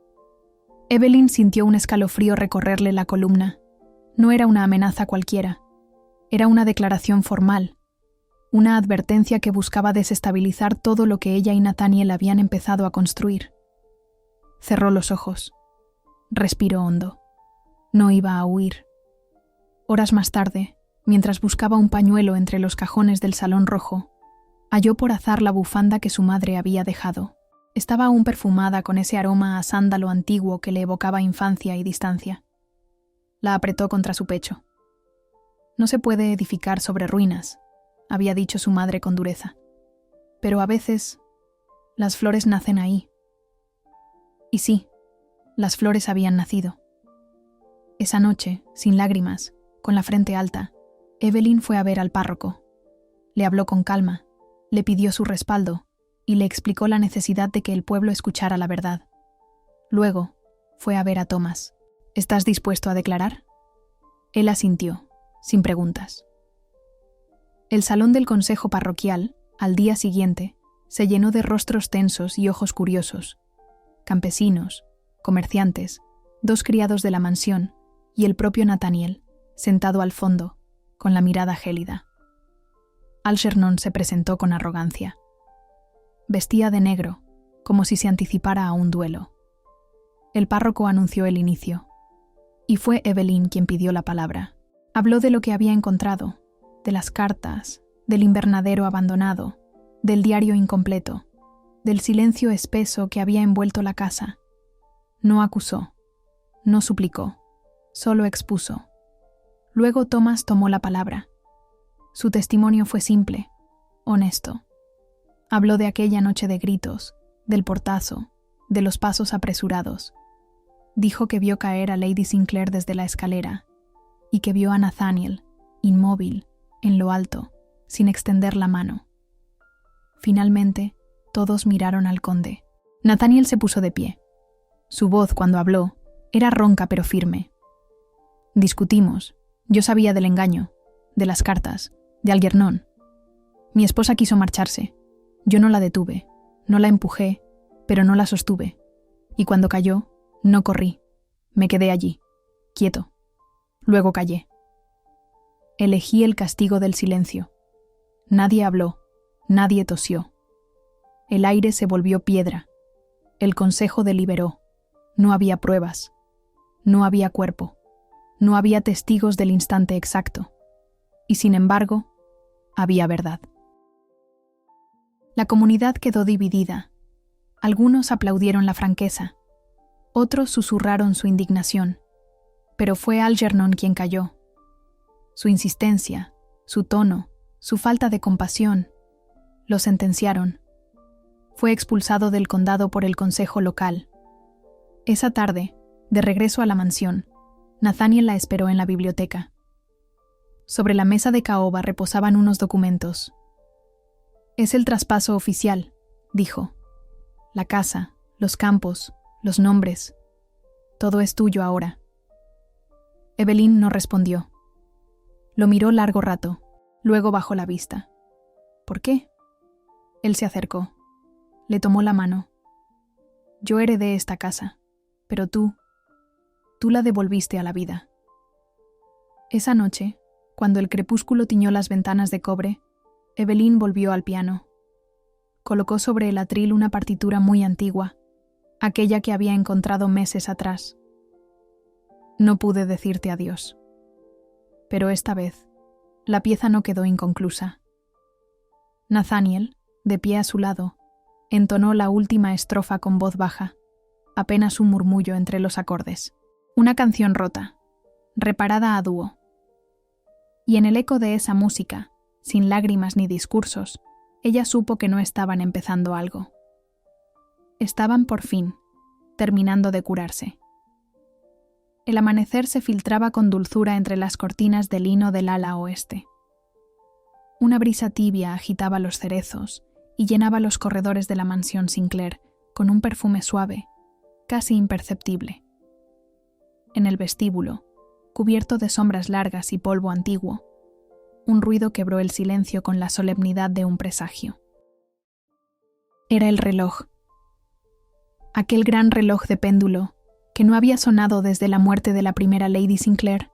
Evelyn sintió un escalofrío recorrerle la columna. No era una amenaza cualquiera. Era una declaración formal. Una advertencia que buscaba desestabilizar todo lo que ella y Nathaniel habían empezado a construir. Cerró los ojos. Respiró hondo. No iba a huir. Horas más tarde, mientras buscaba un pañuelo entre los cajones del salón rojo, halló por azar la bufanda que su madre había dejado. Estaba aún perfumada con ese aroma a sándalo antiguo que le evocaba infancia y distancia. La apretó contra su pecho. «No se puede edificar sobre ruinas», había dicho su madre con dureza. «Pero a veces las flores nacen ahí». Y sí, las flores habían nacido. Esa noche, sin lágrimas, con la frente alta, Evelyn fue a ver al párroco. Le habló con calma, le pidió su respaldo y le explicó la necesidad de que el pueblo escuchara la verdad. Luego, fue a ver a Thomas. «¿Estás dispuesto a declarar?» Él asintió, sin preguntas. El salón del consejo parroquial, al día siguiente, se llenó de rostros tensos y ojos curiosos. Campesinos, comerciantes, 2 criados de la mansión y el propio Nathaniel, sentado al fondo, con la mirada gélida. Algernon se presentó con arrogancia. Vestía de negro, como si se anticipara a un duelo. El párroco anunció el inicio, y fue Evelyn quien pidió la palabra. Habló de lo que había encontrado, de las cartas, del invernadero abandonado, del diario incompleto, del silencio espeso que había envuelto la casa. No acusó, no suplicó, solo expuso. Luego Thomas tomó la palabra. Su testimonio fue simple, honesto. Habló de aquella noche de gritos, del portazo, de los pasos apresurados. Dijo que vio caer a Lady Sinclair desde la escalera y que vio a Nathaniel, inmóvil, en lo alto, sin extender la mano. Finalmente, todos miraron al conde. Nathaniel se puso de pie. Su voz, cuando habló, era ronca pero firme. «Discutimos. Yo sabía del engaño, de las cartas, de Algernon. Mi esposa quiso marcharse. Yo no la detuve, no la empujé, pero no la sostuve. Y cuando cayó, no corrí. Me quedé allí, quieto. Luego callé. Elegí el castigo del silencio. Nadie habló, nadie tosió. El aire se volvió piedra. El consejo deliberó. No había pruebas. No había cuerpo. No había testigos del instante exacto. Y sin embargo, había verdad. La comunidad quedó dividida. Algunos aplaudieron la franqueza. Otros susurraron su indignación. Pero fue Algernon quien cayó. Su insistencia, su tono, su falta de compasión, lo sentenciaron. Fue expulsado del condado por el consejo local. Esa tarde, de regreso a la mansión, Nathaniel la esperó en la biblioteca. Sobre la mesa de caoba reposaban unos documentos. «Es el traspaso oficial», dijo. «La casa, los campos, los nombres. Todo es tuyo ahora». Evelyn no respondió. Lo miró largo rato, luego bajó la vista. «¿Por qué?» Él se acercó. Le tomó la mano. «Yo heredé esta casa, pero tú la devolviste a la vida». Esa noche, cuando el crepúsculo tiñó las ventanas de cobre, Evelyn volvió al piano. Colocó sobre el atril una partitura muy antigua, aquella que había encontrado meses atrás. «No pude decirte adiós». Pero esta vez, la pieza no quedó inconclusa. Nathaniel, de pie a su lado, entonó la última estrofa con voz baja, apenas un murmullo entre los acordes. Una canción rota, reparada a dúo. Y en el eco de esa música, sin lágrimas ni discursos, ella supo que no estaban empezando algo. Estaban por fin terminando de curarse. El amanecer se filtraba con dulzura entre las cortinas de lino del ala oeste. Una brisa tibia agitaba los cerezos y llenaba los corredores de la mansión Sinclair con un perfume suave, casi imperceptible. En el vestíbulo, cubierto de sombras largas y polvo antiguo, un ruido quebró el silencio con la solemnidad de un presagio. Era el reloj. Aquel gran reloj de péndulo, que no había sonado desde la muerte de la primera Lady Sinclair,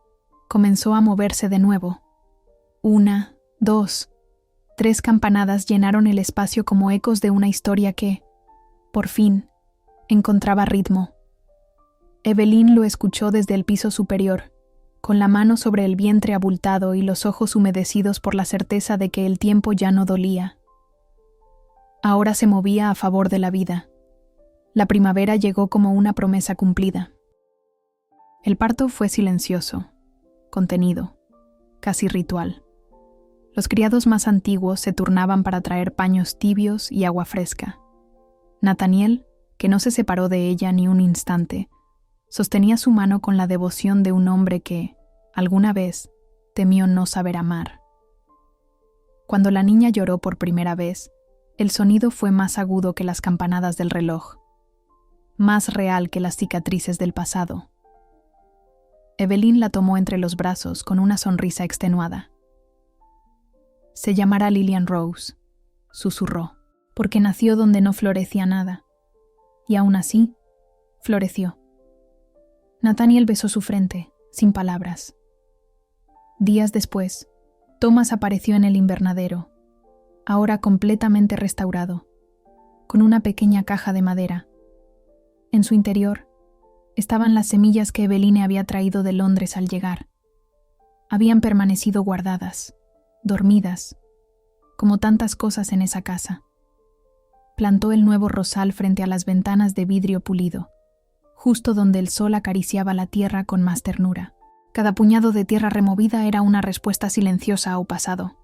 comenzó a moverse de nuevo. 1, 2, 3 campanadas llenaron el espacio como ecos de una historia que, por fin, encontraba ritmo. Evelyn lo escuchó desde el piso superior, con la mano sobre el vientre abultado y los ojos humedecidos por la certeza de que el tiempo ya no dolía. Ahora se movía a favor de la vida. La primavera llegó como una promesa cumplida. El parto fue silencioso, contenido, casi ritual. Los criados más antiguos se turnaban para traer paños tibios y agua fresca. Nathaniel, que no se separó de ella ni un instante, sostenía su mano con la devoción de un hombre que, alguna vez, temió no saber amar. Cuando la niña lloró por primera vez, el sonido fue más agudo que las campanadas del reloj, más real que las cicatrices del pasado. Evelyn la tomó entre los brazos con una sonrisa extenuada. Se llamará Lillian Rose, susurró, porque nació donde no florecía nada. Y aún así, floreció. Nathaniel besó su frente, sin palabras. Días después, Thomas apareció en el invernadero, ahora completamente restaurado, con una pequeña caja de madera. En su interior estaban las semillas que Eveline había traído de Londres al llegar. Habían permanecido guardadas, dormidas, como tantas cosas en esa casa. Plantó el nuevo rosal frente a las ventanas de vidrio pulido, justo donde el sol acariciaba la tierra con más ternura. Cada puñado de tierra removida era una respuesta silenciosa ao pasado.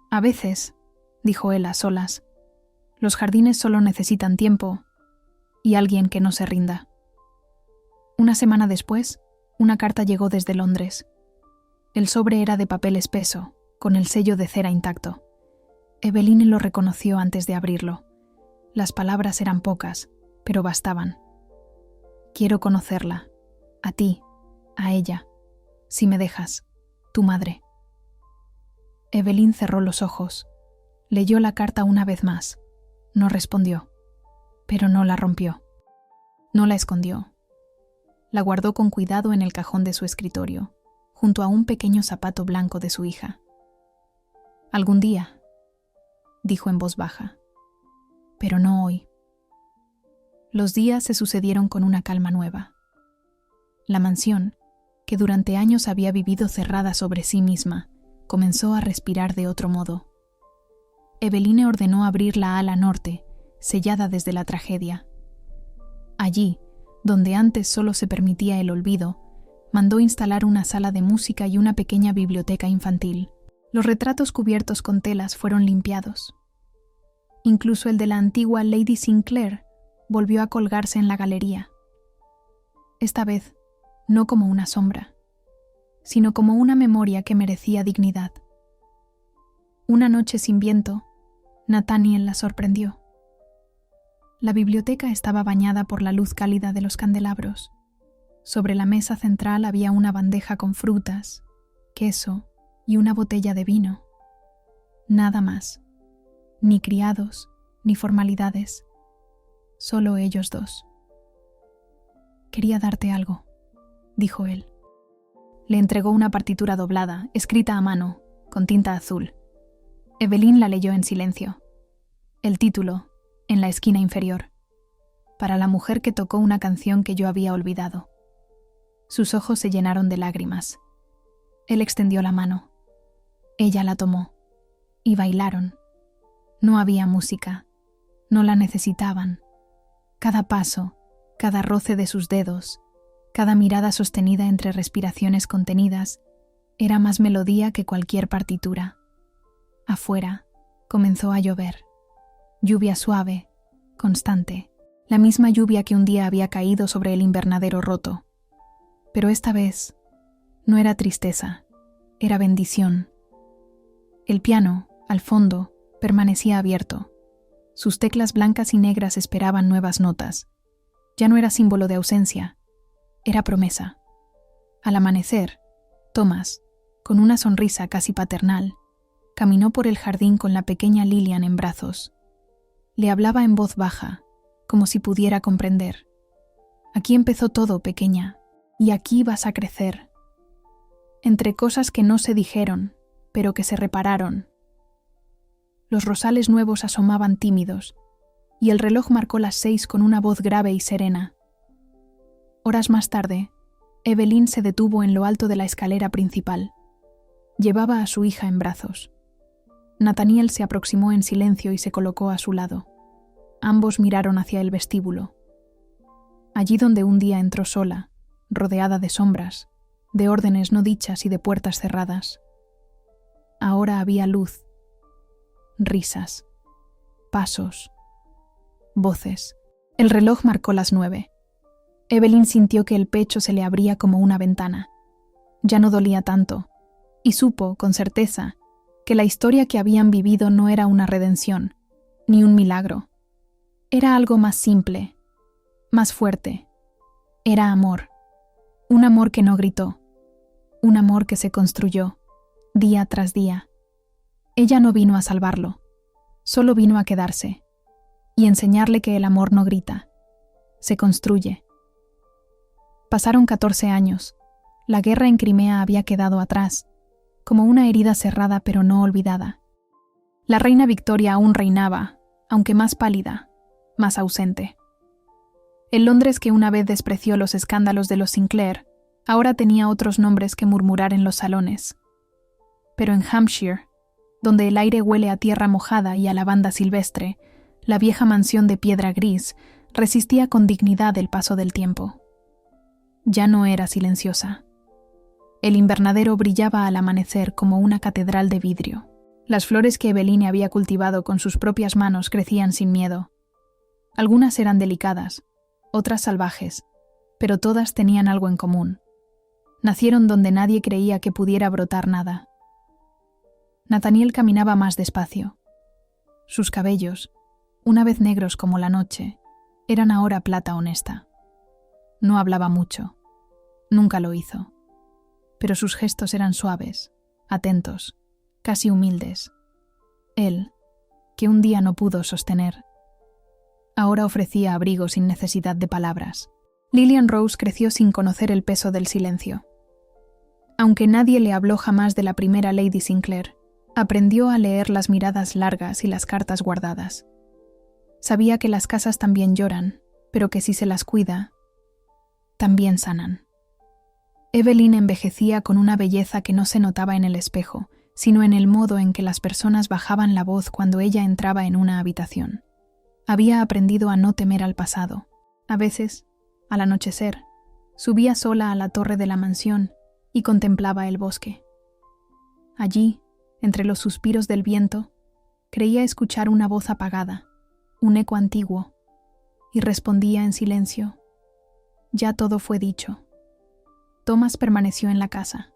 A veces, dijo él a solas, los jardines solo necesitan tiempo y alguien que no se rinda. Una semana después, una carta llegó desde Londres. El sobre era de papel espeso, con el sello de cera intacto. Evelyn lo reconoció antes de abrirlo. Las palabras eran pocas, pero bastaban. Quiero conocerla, a ti, a ella, si me dejas, tu madre. Evelyn cerró los ojos, leyó la carta una vez más, no respondió, pero no la rompió, no la escondió. La guardó con cuidado en el cajón de su escritorio, junto a un pequeño zapato blanco de su hija. Algún día, dijo en voz baja, pero no hoy. Los días se sucedieron con una calma nueva. La mansión, que durante años había vivido cerrada sobre sí misma, comenzó a respirar de otro modo. Eveline ordenó abrir la ala norte, sellada desde la tragedia. Allí, donde antes solo se permitía el olvido, mandó instalar una sala de música y una pequeña biblioteca infantil. Los retratos cubiertos con telas fueron limpiados. Incluso el de la antigua Lady Sinclair volvió a colgarse en la galería. Esta vez, no como una sombra, sino como una memoria que merecía dignidad. Una noche sin viento, Nathaniel la sorprendió. La biblioteca estaba bañada por la luz cálida de los candelabros. Sobre la mesa central había una bandeja con frutas, queso y una botella de vino. Nada más. Ni criados, ni formalidades. Solo ellos dos. Quería darte algo, dijo él. Le entregó una partitura doblada, escrita a mano, con tinta azul. Evelyn la leyó en silencio. El título, en la esquina inferior. Para la mujer que tocó una canción que yo había olvidado. Sus ojos se llenaron de lágrimas. Él extendió la mano. Ella la tomó. Y bailaron. No había música. No la necesitaban. Cada paso, cada roce de sus dedos, cada mirada sostenida entre respiraciones contenidas, era más melodía que cualquier partitura. Afuera, comenzó a llover. Lluvia suave, constante, La misma lluvia que un día había caído sobre el invernadero roto. Pero esta vez no era tristeza, era bendición. El piano, al fondo, permanecía abierto. Sus teclas blancas y negras esperaban nuevas notas. Ya no era símbolo de ausencia, era promesa. Al amanecer, Thomas, con una sonrisa casi paternal, caminó por el jardín con la pequeña Lillian en brazos. Le hablaba en voz baja, como si pudiera comprender. Aquí empezó todo, pequeña, y aquí vas a crecer. Entre cosas que no se dijeron, pero que se repararon. Los rosales nuevos asomaban tímidos, y el reloj marcó las 6 con una voz grave y serena. Horas más tarde, Evelyn se detuvo en lo alto de la escalera principal. Llevaba a su hija en brazos. Nathaniel se aproximó en silencio y se colocó a su lado. Ambos miraron hacia el vestíbulo. Allí donde un día entró sola, rodeada de sombras, de órdenes no dichas y de puertas cerradas. Ahora había luz, risas, pasos, voces. El reloj marcó las 9. Evelyn sintió que el pecho se le abría como una ventana. Ya no dolía tanto, y supo, con certeza, que la historia que habían vivido no era una redención, ni un milagro. Era algo más simple, más fuerte. Era amor. Un amor que no gritó. Un amor que se construyó, día tras día. Ella no vino a salvarlo, solo vino a quedarse y enseñarle que el amor no grita, se construye. Pasaron 14 años. La guerra en Crimea había quedado atrás, como una herida cerrada pero no olvidada. La reina Victoria aún reinaba, aunque más pálida, más ausente. El Londres que una vez despreció los escándalos de los Sinclair, ahora tenía otros nombres que murmurar en los salones. Pero en Hampshire, donde el aire huele a tierra mojada y a lavanda silvestre, la vieja mansión de piedra gris resistía con dignidad el paso del tiempo. Ya no era silenciosa. El invernadero brillaba al amanecer como una catedral de vidrio. Las flores que Evelyn había cultivado con sus propias manos crecían sin miedo. Algunas eran delicadas, otras salvajes, pero todas tenían algo en común. Nacieron donde nadie creía que pudiera brotar nada. Nathaniel caminaba más despacio. Sus cabellos, una vez negros como la noche, eran ahora plata honesta. No hablaba mucho. Nunca lo hizo. Pero sus gestos eran suaves, atentos, casi humildes. Él, que un día no pudo sostener, ahora ofrecía abrigo sin necesidad de palabras. Lillian Rose creció sin conocer el peso del silencio. Aunque nadie le habló jamás de la primera Lady Sinclair, aprendió a leer las miradas largas y las cartas guardadas. Sabía que las casas también lloran, pero que si se las cuida, también sanan. Evelyn envejecía con una belleza que no se notaba en el espejo, sino en el modo en que las personas bajaban la voz cuando ella entraba en una habitación. Había aprendido a no temer al pasado. A veces, al anochecer, subía sola a la torre de la mansión y contemplaba el bosque. Allí, entre los suspiros del viento, creía escuchar una voz apagada, un eco antiguo, y respondía en silencio. Ya todo fue dicho. Thomas permaneció en la casa.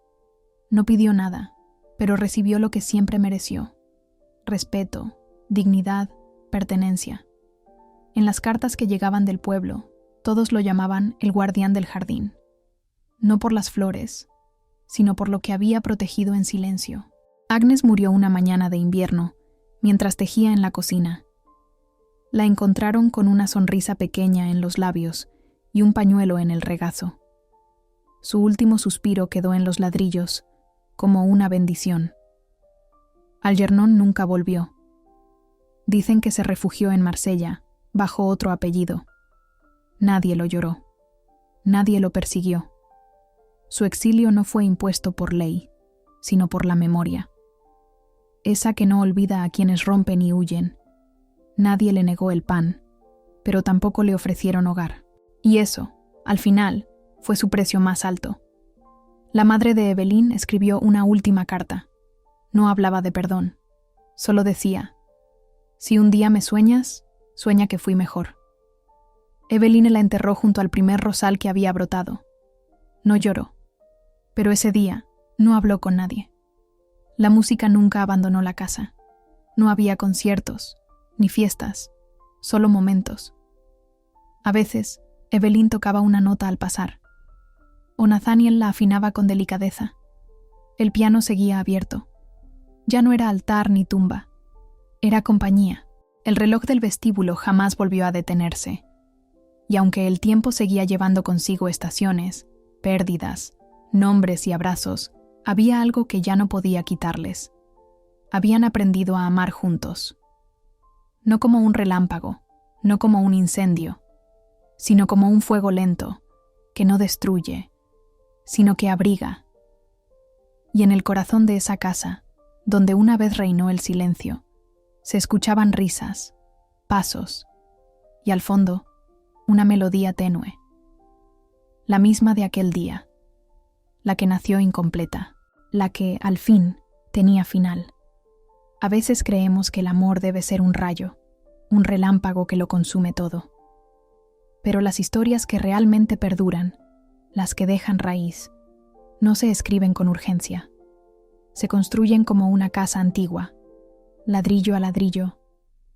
No pidió nada, pero recibió lo que siempre mereció: respeto, dignidad, pertenencia. En las cartas que llegaban del pueblo, todos lo llamaban el guardián del jardín. No por las flores, sino por lo que había protegido en silencio. Agnes murió una mañana de invierno, mientras tejía en la cocina. La encontraron con una sonrisa pequeña en los labios y un pañuelo en el regazo. Su último suspiro quedó en los ladrillos, como una bendición. Algernon nunca volvió. Dicen que se refugió en Marsella, bajo otro apellido. Nadie lo lloró. Nadie lo persiguió. Su exilio no fue impuesto por ley, sino por la memoria. Esa que no olvida a quienes rompen y huyen. Nadie le negó el pan, pero tampoco le ofrecieron hogar. Y eso, al final, fue su precio más alto. La madre de Evelyn escribió una última carta. No hablaba de perdón. Solo decía: si un día me sueñas, sueña que fui mejor. Eveline la enterró junto al primer rosal que había brotado. No lloró, pero ese día no habló con nadie. La música nunca abandonó la casa. No había conciertos, ni fiestas, solo momentos. A veces, Eveline tocaba una nota al pasar, o Nathaniel la afinaba con delicadeza. El piano seguía abierto. Ya no era altar ni tumba. Era compañía. El reloj del vestíbulo jamás volvió a detenerse. Y aunque el tiempo seguía llevando consigo estaciones, pérdidas, nombres y abrazos, había algo que ya no podía quitarles. Habían aprendido a amar juntos. No como un relámpago, no como un incendio, sino como un fuego lento, que no destruye, sino que abriga. Y en el corazón de esa casa, donde una vez reinó el silencio, se escuchaban risas, pasos, y al fondo, una melodía tenue. La misma de aquel día, la que nació incompleta, la que, al fin, tenía final. A veces creemos que el amor debe ser un rayo, un relámpago que lo consume todo. Pero las historias que realmente perduran, las que dejan raíz, no se escriben con urgencia. Se construyen como una casa antigua, ladrillo a ladrillo,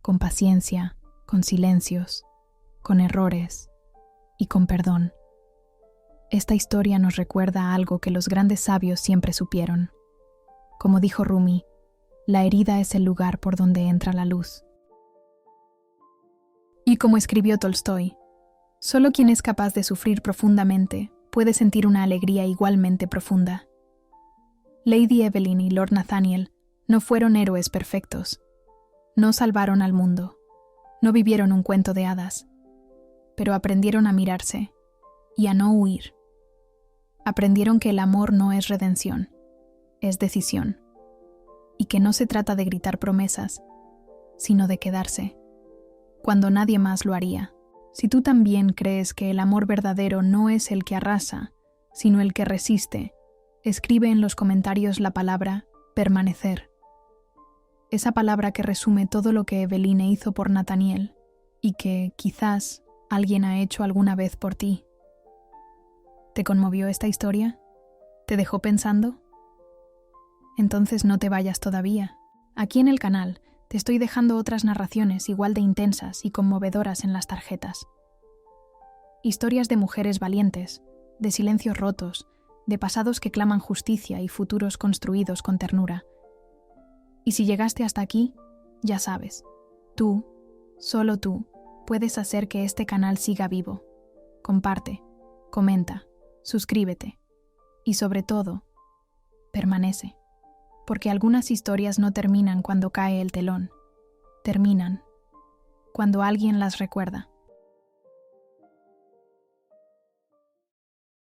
con paciencia, con silencios, con errores y con perdón. Esta historia nos recuerda algo que los grandes sabios siempre supieron. Como dijo Rumi, la herida es el lugar por donde entra la luz. Y como escribió Tolstoy, solo quien es capaz de sufrir profundamente puede sentir una alegría igualmente profunda. Lady Evelyn y Lord Nathaniel no fueron héroes perfectos. No salvaron al mundo. No vivieron un cuento de hadas. Pero aprendieron a mirarse y a no huir. Aprendieron que el amor no es redención, es decisión. Y que no se trata de gritar promesas, sino de quedarse, cuando nadie más lo haría. Si tú también crees que el amor verdadero no es el que arrasa, sino el que resiste, escribe en los comentarios la palabra permanecer. Esa palabra que resume todo lo que Eveline hizo por Nathaniel y que, quizás, alguien ha hecho alguna vez por ti. ¿Te conmovió esta historia? ¿Te dejó pensando? Entonces no te vayas todavía. Aquí en el canal te estoy dejando otras narraciones igual de intensas y conmovedoras en las tarjetas. Historias de mujeres valientes, de silencios rotos, de pasados que claman justicia y futuros construidos con ternura. Y si llegaste hasta aquí, ya sabes, tú, solo tú, puedes hacer que este canal siga vivo. Comparte, comenta, suscríbete y sobre todo, permanece. Porque algunas historias no terminan cuando cae el telón, terminan cuando alguien las recuerda.